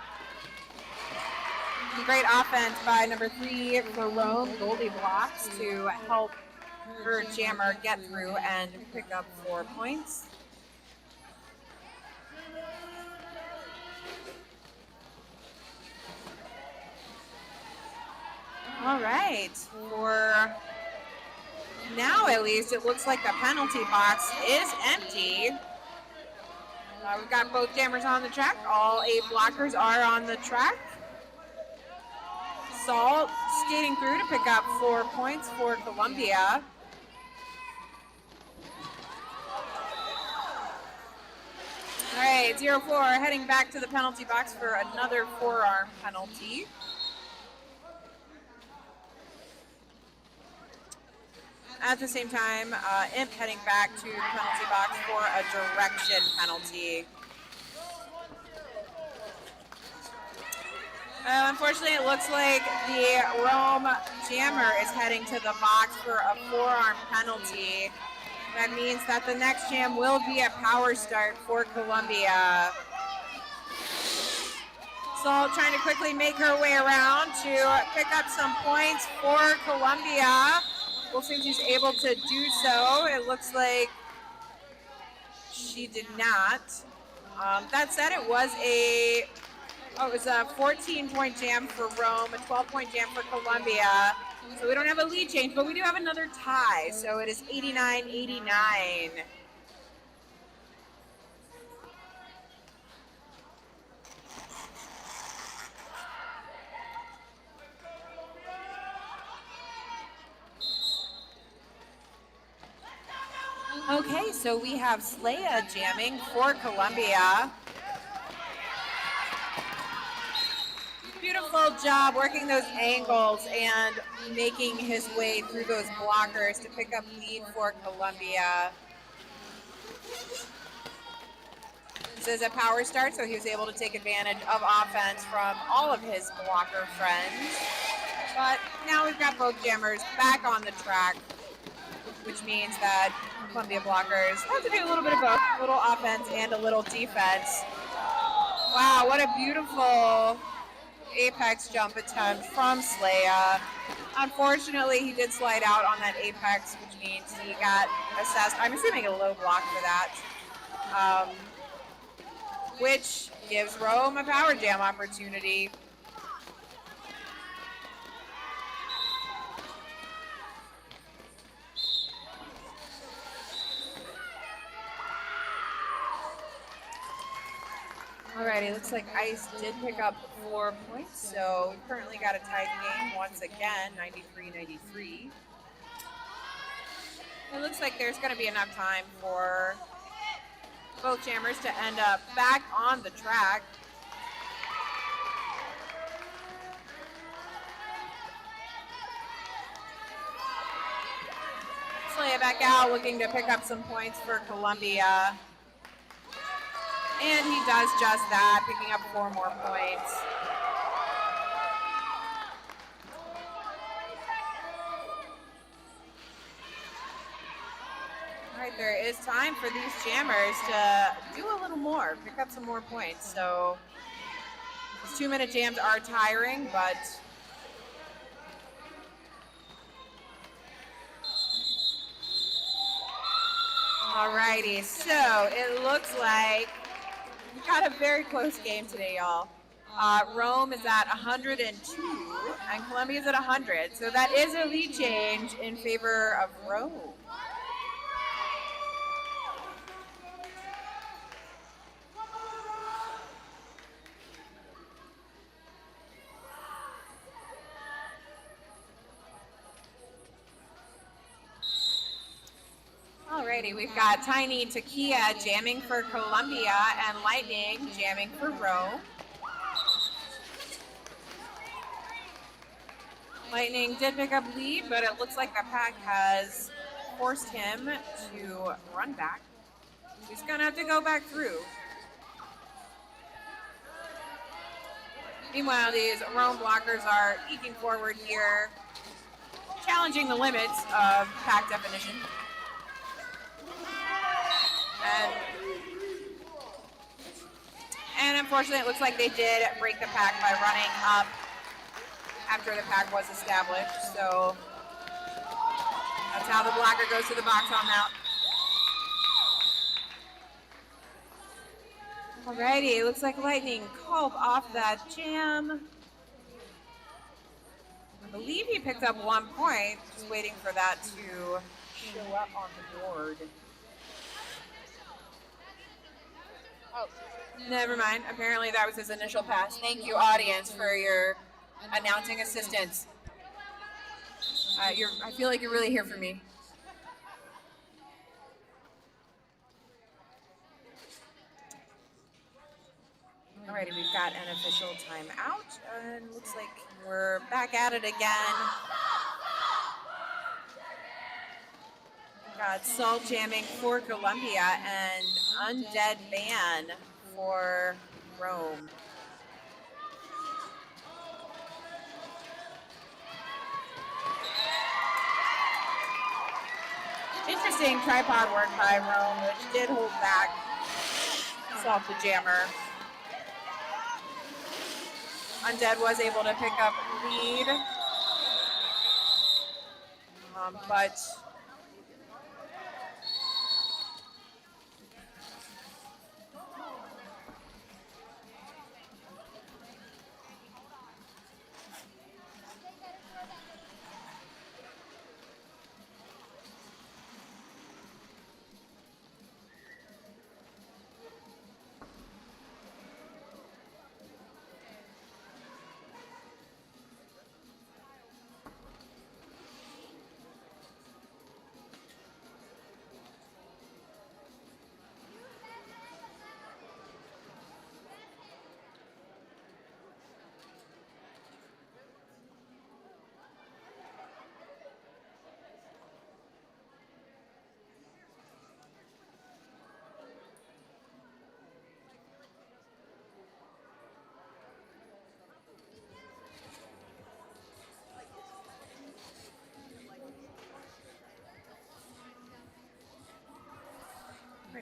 Great offense by number 3 for Rome, Goldie Blocks, to help her jammer get through and pick up 4 points. All right, for now at least, it looks like the penalty box is empty. We've got both jammers on the track. All 8 blockers are on the track. Salt skating through to pick up 4 points for Columbia. All right, 04 heading back to the penalty box for another forearm penalty. At the same time, Imp heading back to the penalty box for a direction penalty. Unfortunately, it looks like the Rome Jammer is heading to the box for a forearm penalty. That means that the next jam will be a power start for Columbia. Salt trying to quickly make her way around to pick up some points for Columbia. We'll see if she's able to do so. It looks like she did not. That said, it was a 14-point jam for Rome, a 12-point jam for Columbia. So we don't have a lead change, but we do have another tie. So it is 89-89. Okay, so we have Slaya jamming for Columbia. Beautiful job working those angles and making his way through those blockers to pick up lead for Columbia. This is a power start, so he was able to take advantage of offense from all of his blocker friends. But now we've got both jammers back on the track, which means that Columbia blockers have to do a little bit of both, a little offense and a little defense. Wow, what a beautiful apex jump attempt from Slaya. Unfortunately, he did slide out on that apex, which means he got assessed. I'm assuming a low block for that, which gives Rome a power jam opportunity. Alrighty, looks like Ice did pick up 4 points, so we've currently got a tied game once again, 93-93. It looks like there's going to be enough time for both jammers to end up back on the track. Slaya back out, looking to pick up some points for Columbia. And he does just that, picking up 4 more points. All right, there is time for these jammers to do a little more, pick up some more points. So these 2-minute jams are tiring, but all righty, so it looks like we got a very close game today, y'all. Rome is at 102 and Columbia is at 100. So that is a lead change in favor of Rome. Alrighty, we've got Tiny Takia jamming for Columbia and Lightning jamming for Rome. Lightning did pick up lead, but it looks like the pack has forced him to run back. He's gonna have to go back through. Meanwhile, these Rome blockers are eking forward here, challenging the limits of pack definition. And unfortunately, it looks like they did break the pack by running up after the pack was established. So that's how the blocker goes to the box on that. Alrighty, it looks like Lightning called off that jam. I believe he picked up 1 point, just waiting for that to show up on the board. Oh, never mind. Apparently that was his initial pass. Thank you, audience, for your announcing assistance. I feel like you're really here for me. Alrighty, we've got an official timeout, and looks like we're back at it again. Got Salt jamming for Columbia and Undead Ban for Rome. Interesting tripod work by Rome, which did hold back Salt the Jammer. Undead was able to pick up lead, but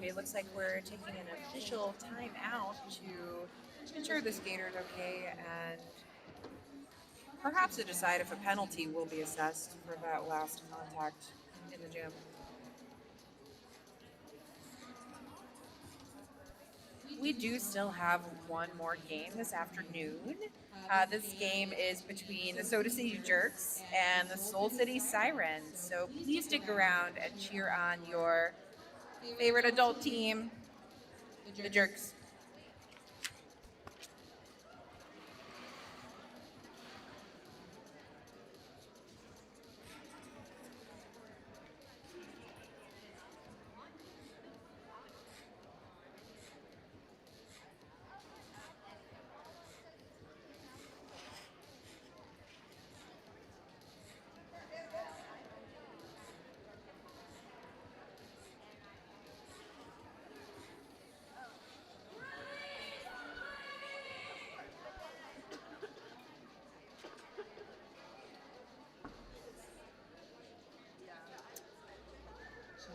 it looks like we're taking an official timeout to ensure the skater's okay and perhaps to decide if a penalty will be assessed for that last contact in the gym. We do still have one more game this afternoon. This game is between the Soda City Jerks and the Soul City Sirens. So please stick around and cheer on your favorite adult team, the Jerks.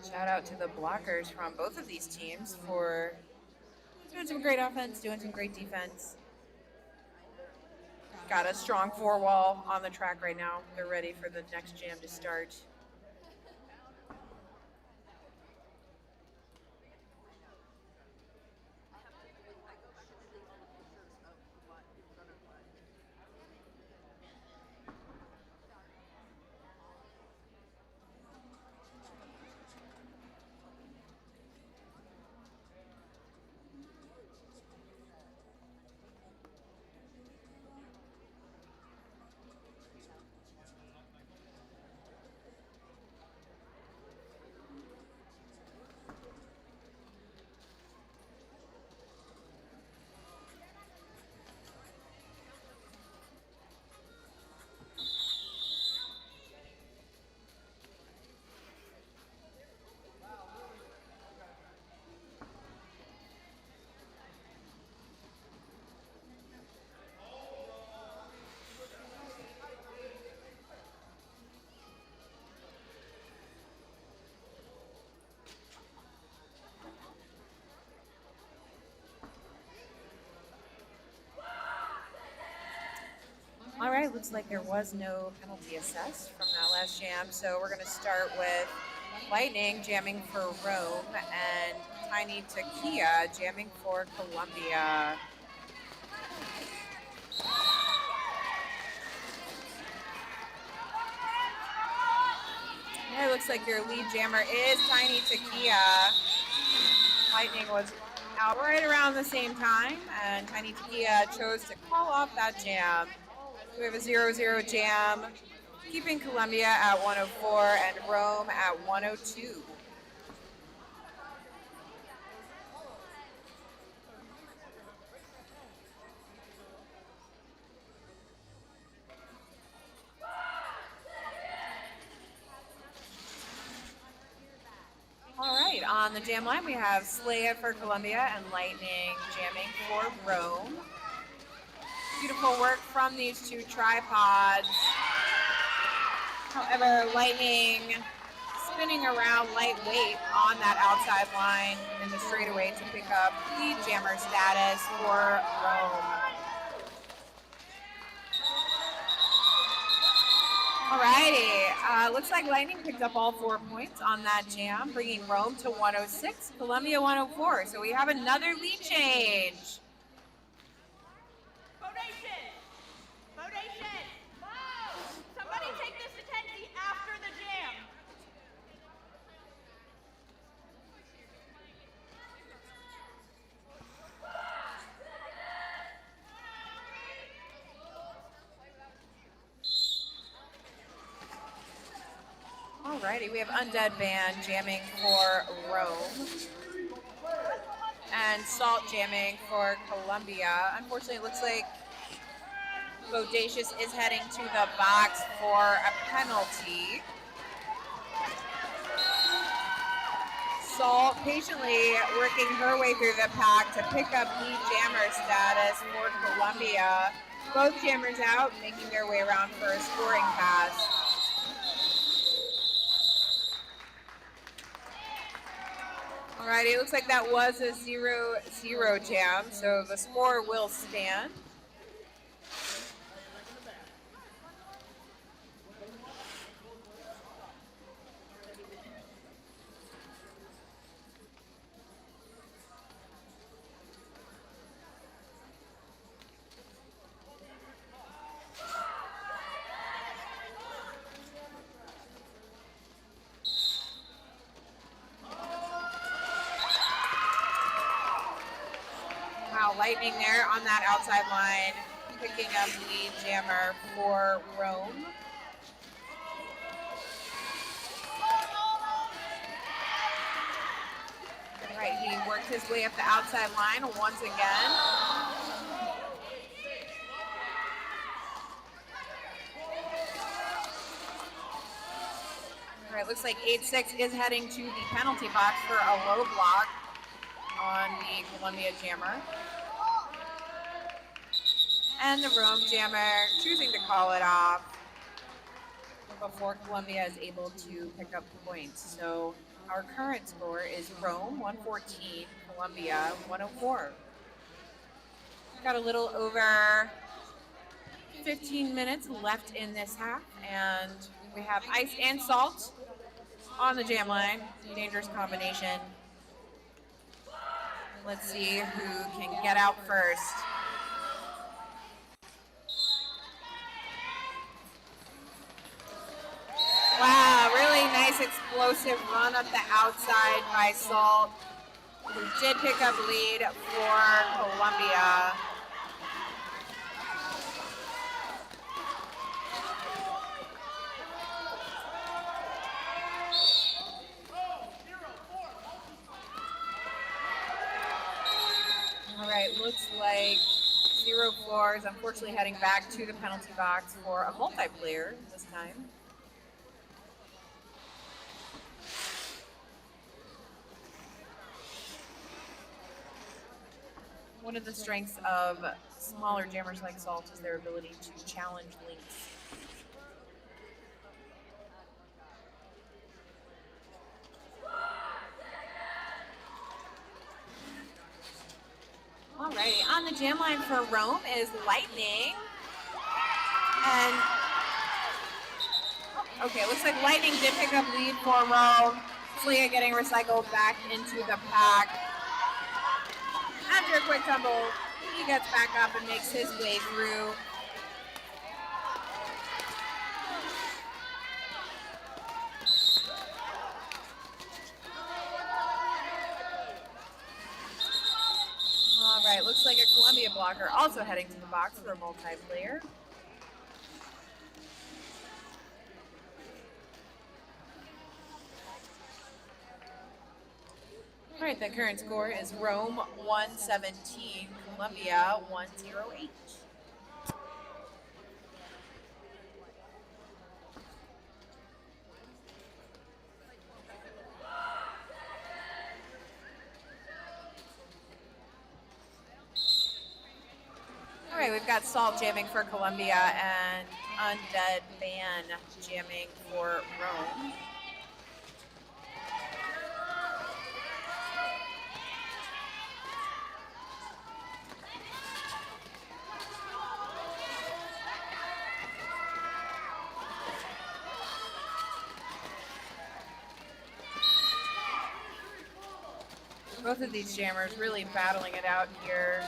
Shout out to the blockers from both of these teams for doing some great offense, doing some great defense. Got a strong four wall on the track right now. They're ready for the next jam to start. All right, looks like there was no penalty assessed from that last jam, so we're going to start with Lightning jamming for Rome and Tiny Takia jamming for Columbia. Yeah, it looks like your lead jammer is Tiny Takia. Lightning was out right around the same time, and Tiny Takia chose to call off that jam. We have a 0-0 jam, keeping Columbia at 104 and Rome at 102. On the jam line, we have Slaya for Columbia and Lightning jamming for Rome. Beautiful work from these two tripods. However, Lightning spinning around lightweight on that outside line in the straightaway to pick up lead jammer status for Rome. Alrighty, looks like Lightning picked up all 4 points on that jam, bringing Rome to 106, Columbia 104. So we have another lead change. Somebody take this attendee after the jam. Alrighty, we have Undead Band jamming for Rome. And Salt jamming for Columbia. Unfortunately, it looks like Bodacious is heading to the box for a penalty. Salt patiently working her way through the pack to pick up lead jammer status for Columbia. Both jammers out, making their way around for a scoring pass. Alrighty, it looks like that was a 0-0 jam, so the score will stand. Lightning there on that outside line, picking up lead jammer for Rome. All right, he worked his way up the outside line once again. All right, looks like 8-6 is heading to the penalty box for a low block on the Columbia jammer. And the Rome jammer choosing to call it off before Columbia is able to pick up points. So our current score is Rome 114, Columbia 104. Got a little over 15 minutes left in this half, and we have Ice and Salt on the jam line. Dangerous combination. Let's see who can get out first. Wow, really nice explosive run up the outside by Salt, who did pick up lead for Columbia. All right, looks like 0-4 is unfortunately heading back to the penalty box for a multiplayer this time. One of the strengths of smaller jammers like Salt is their ability to challenge links. Alrighty, on the jam line for Rome is Lightning. And, okay, looks like Lightning did pick up lead for Rome. Slaya getting recycled back into the pack. After a quick tumble, he gets back up and makes his way through. All right, looks like a Columbia blocker also heading to the box for a multiplayer. All right, the current score is Rome 117, Columbia 108. All right, we've got Salt jamming for Columbia and Undead Ban jamming for Rome. Both of these jammers really battling it out here.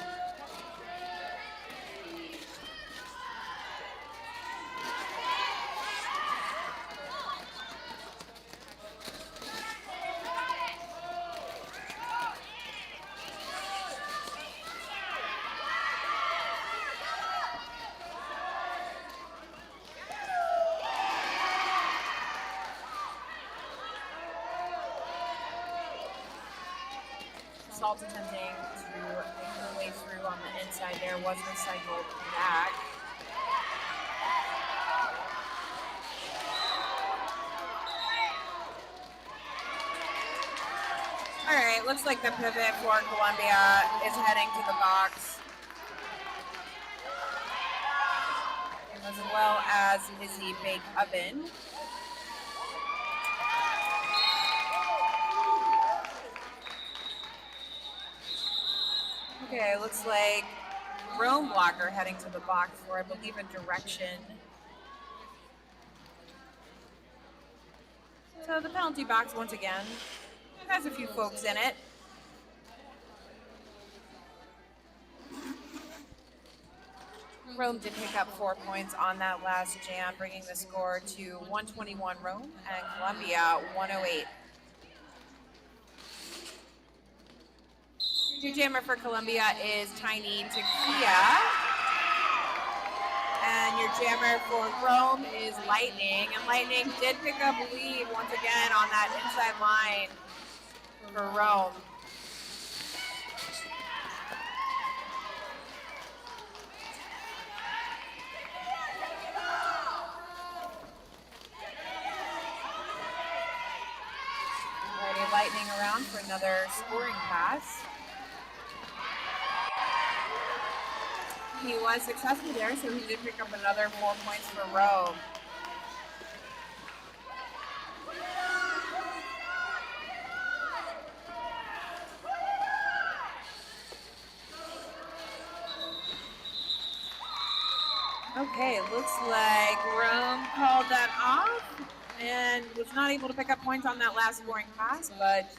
Salt attempting to make her way through on the inside there, was recycled back. All right, looks like the pivot for Columbia is heading to the box, as well as Izzy Bake Oven. Okay, looks like Rome blocker heading to the box for, I believe, a direction. So the penalty box once again has a few folks in it. Rome did pick up 4 points on that last jam, bringing the score to 121 Rome and Columbia 108. New jammer for Columbia is Tiny Takia. And your jammer for Rome is Lightning. And Lightning did pick up lead once again on that inside line for Rome. Alrighty, Lightning around for another scoring pass. He was successful there, so he did pick up another 4 points for Rome. Okay, looks like Rome called that off and was not able to pick up points on that last scoring pass, but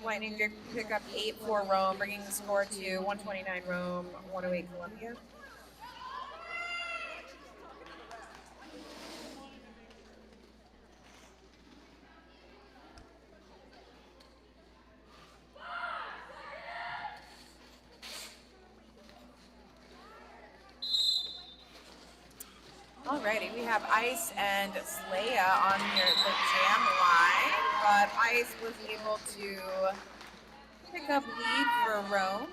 Lightning did pick up 8 for Rome, bringing the score to 129 Rome, 108 Columbia. Alrighty, we have Ice and Slaya on here at the jam line, but Ice was able to pick up lead for Rome.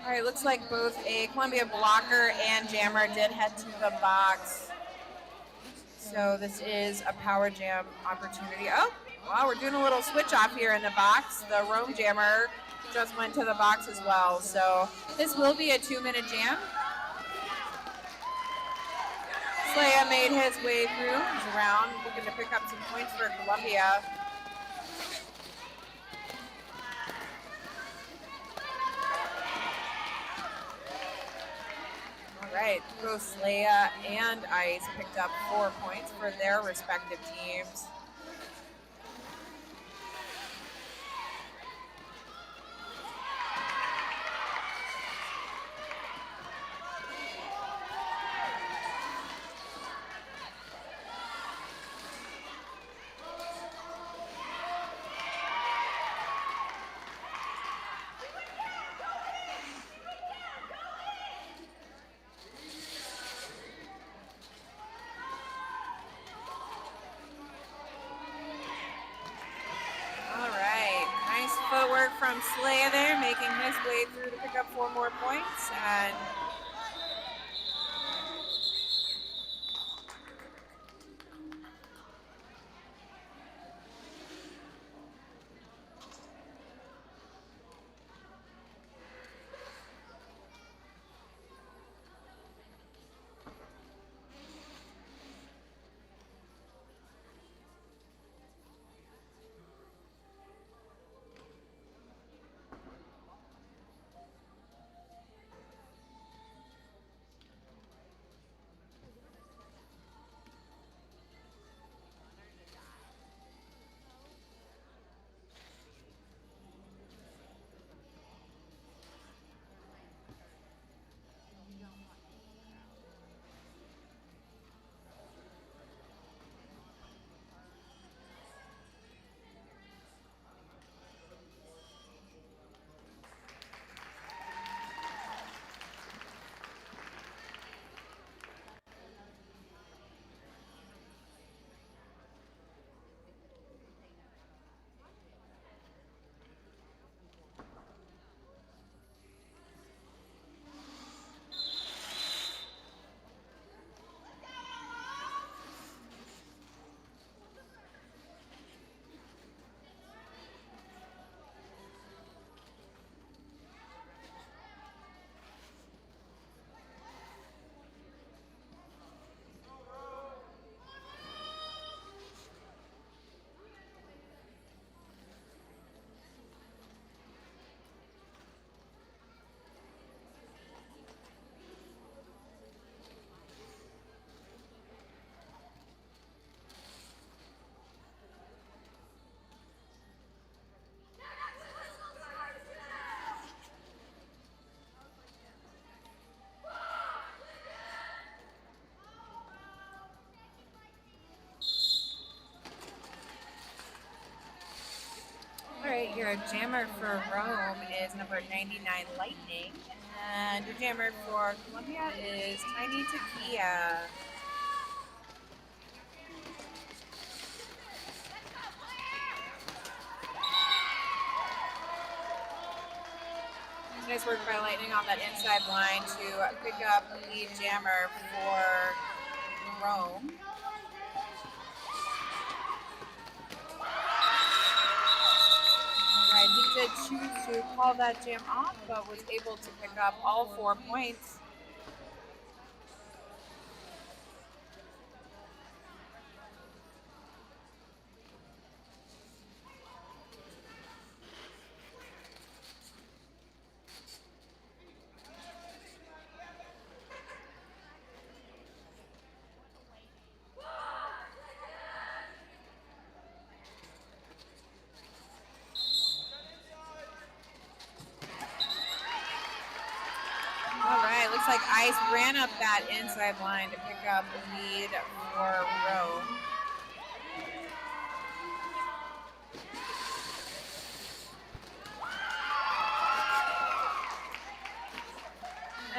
All right, looks like both a Columbia blocker and jammer did head to the box. So this is a power jam opportunity. Oh, wow, we're doing a little switch off here in the box. The Rome jammer just went to the box as well. So this will be a 2-minute jam. Slaya made his way through. He's around, looking to pick up some points for Columbia. All right, both Slaya and Ice picked up 4 points for their respective teams. Footwork from Slaya there, making his way through to pick up 4 more points. And your jammer for Rome is number 99, Lightning. And your jammer for Columbia is Tiny Takia. Nice work by Lightning on that inside line to pick up the lead jammer for Rome. Alright, he did choose to call that jam off, but was able to pick up all 4 points. Alright, looks like Ice ran up that inside line to pick up the lead for Rome.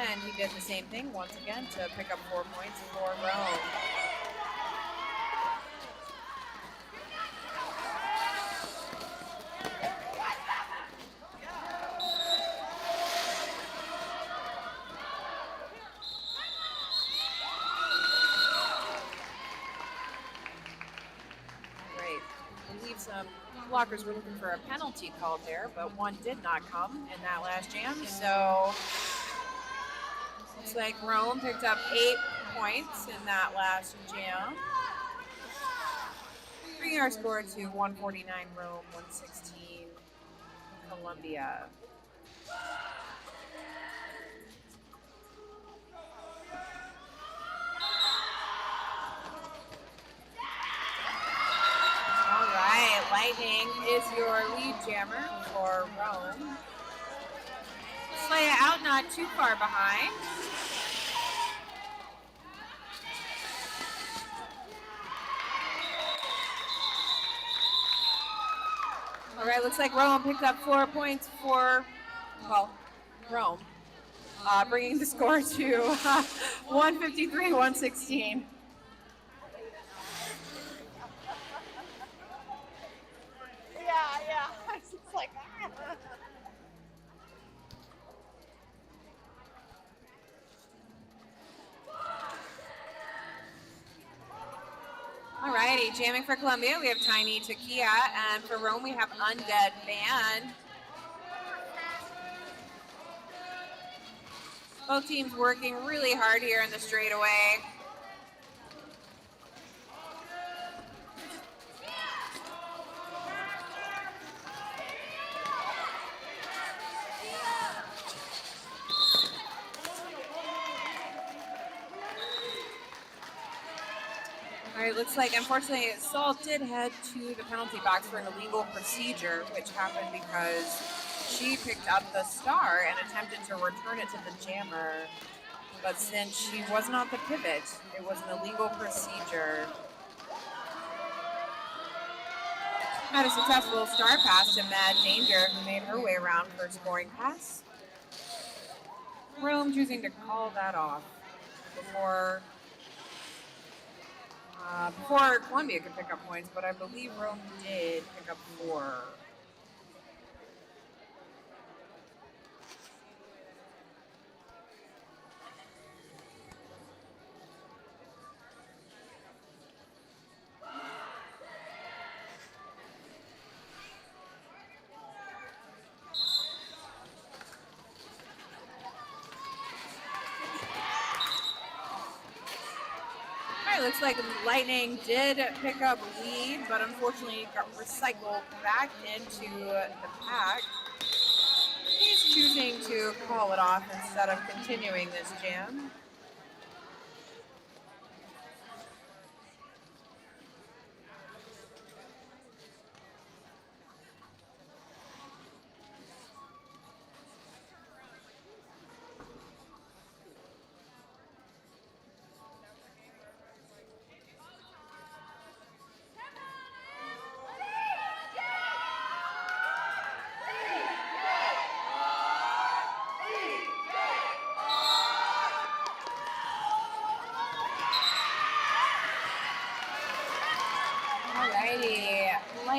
And he did the same thing once again to pick up 4 points for Rome. Great. I believe some blockers were looking for a penalty called there, but one did not come in that last jam. So looks like Rome picked up 8 points in that last jam, bringing our score to 149 Rome, 116 Columbia. All right, Lightning is your lead jammer for Rome. Slay it out, not too far behind. All right, looks like Rome picked up 4 points for, well, Rome, bringing the score to 153, 116. Yeah. It's just like, Alrighty, jamming for Columbia, we have Tiny Takia, and for Rome, we have Undead Band. Both teams working really hard here in the straightaway. All right, looks like, unfortunately, Salt did head to the penalty box for an illegal procedure, which happened because she picked up the star and attempted to return it to the jammer. But since she was not the pivot, it was an illegal procedure. Had a successful star pass to Mad Danger, who made her way around for a scoring pass. Rome choosing to call that off before Columbia could pick up points, but I believe Rome did pick up 4. Looks like Lightning did pick up lead, but unfortunately got recycled back into the pack. He's choosing to call it off instead of continuing this jam.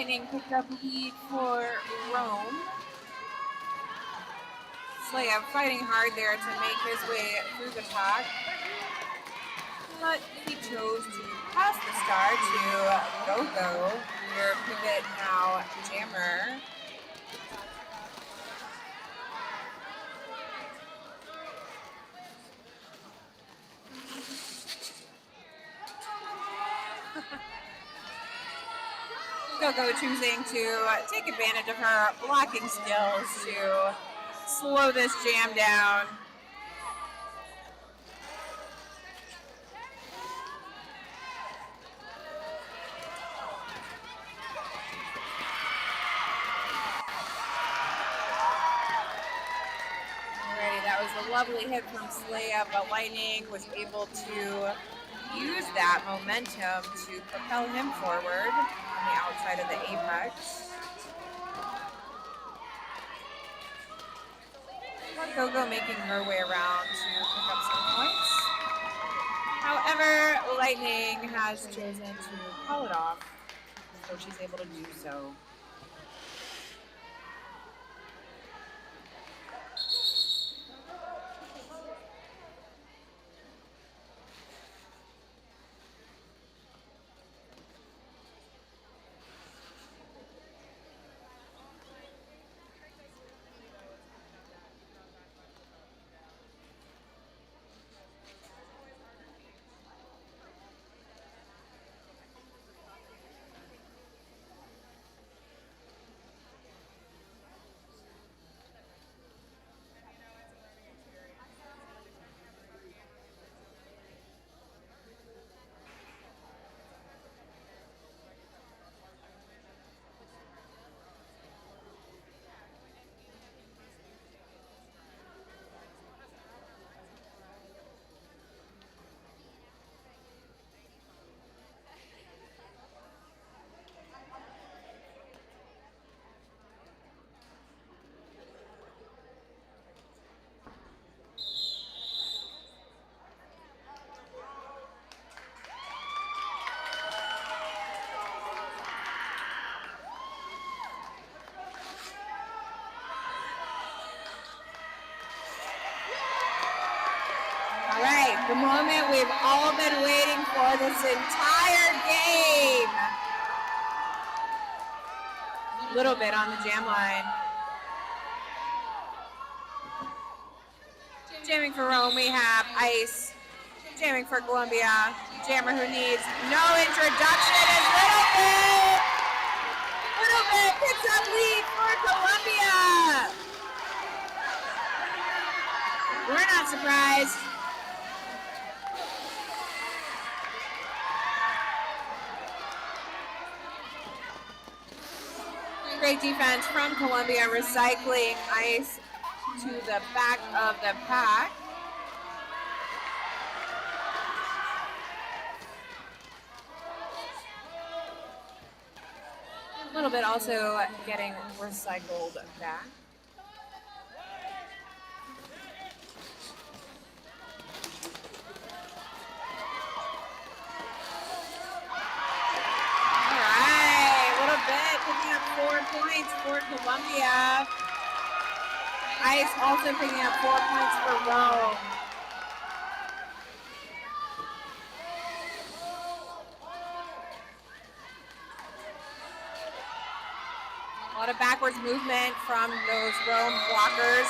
Lightning picked up lead for Rome. Slaya fighting hard there to make his way through the pack. But he chose to pass the star to Go-Go. Your pivot now, Jammer. Go-Go choosing to take advantage of her blocking skills to slow this jam down. Alrighty, that was a lovely hit from Slaya, but Lightning was able to use that momentum to propel him forward on the outside of the apex. Go-Go making her way around to pick up some points. However, Lightning has chosen to call it off, so she's able to do so. The moment we've all been waiting for this entire game. A little bit on the jam line. Jamming for Rome, we have Ice. Jamming for Columbia. Jammer who needs no introduction is Little Bit picks up lead for Columbia. We're not surprised. Great defense from Columbia, recycling Ice to the back of the pack. A little bit also getting recycled back. Picking up 4 points for Columbia. Ice also picking up 4 points for Rome. A lot of backwards movement from those Rome blockers.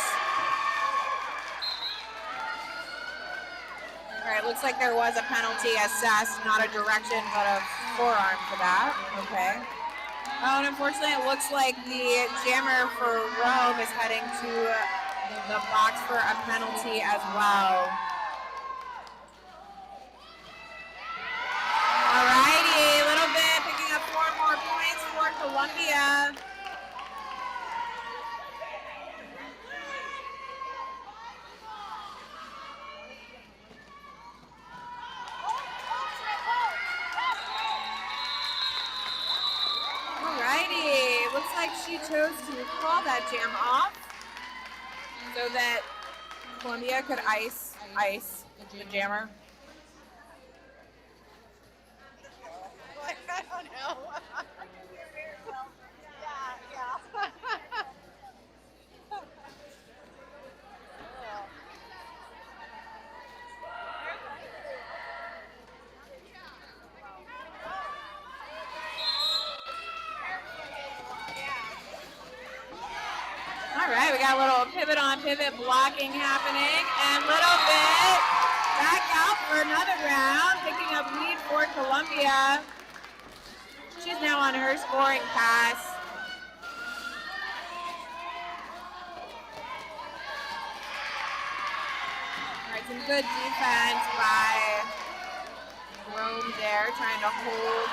All right, looks like there was a penalty assessed, not a direction, but a forearm for that. Okay. Oh, and unfortunately, it looks like the jammer for Rome is heading to the box for a penalty as well. Alrighty, Little Bit picking up 4 more points for Columbia. Looks like she chose to call that jam off so that Columbia could ice the jammer. I don't know. got a little pivot on pivot blocking happening, and little bit back out for another round, picking up lead for Columbia. She's now on her scoring pass. All right, some good defense by Rome there, trying to hold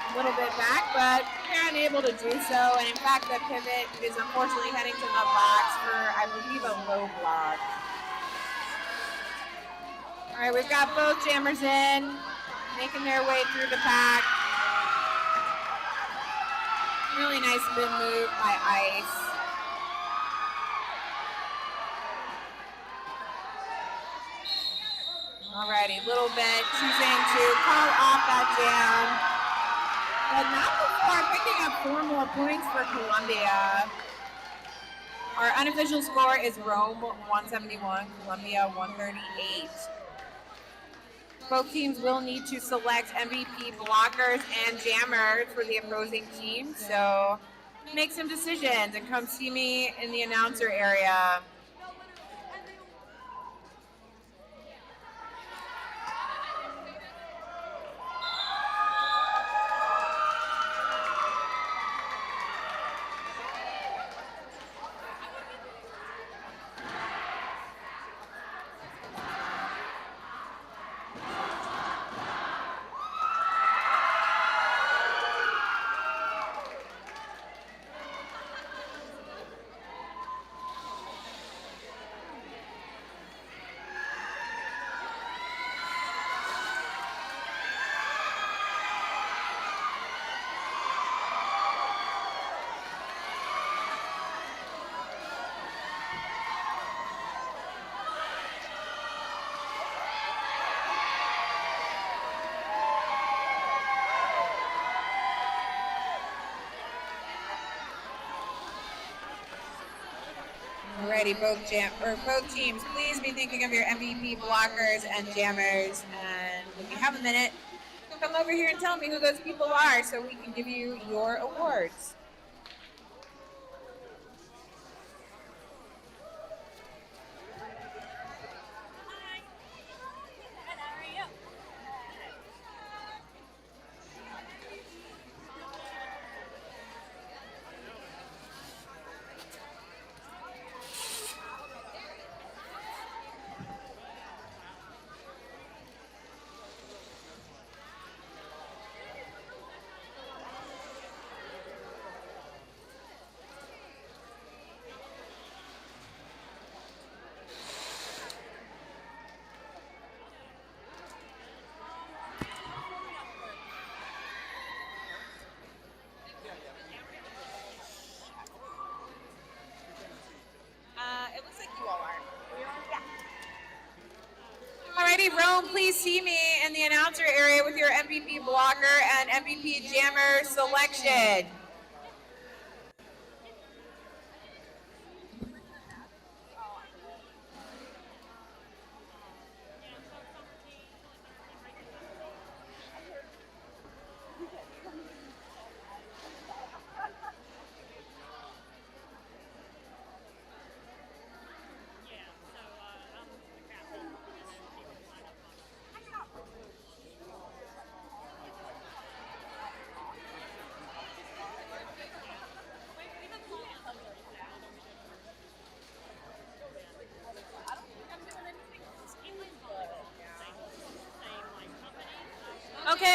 a little bit back, but they're unable to do so. And in fact, the pivot is unfortunately heading to the box for, I believe, a low block. All right, we've got both jammers in, making their way through the pack. Really nice spin move by Ice. Alrighty, little bit choosing to call off that jam, but not before picking up 4 more points for Columbia. Our unofficial score is Rome 171, Columbia 138. Both teams will need to select MVP blockers and jammers for the opposing team, so make some decisions and come see me in the announcer area. Alrighty, both teams, please be thinking of your MVP blockers and jammers. And if you have a minute, come over here and tell me who those people are so we can give you your awards. It looks like you all are. Yeah. Alrighty, Rome, please see me in the announcer area with your MVP blocker and MVP jammer selection.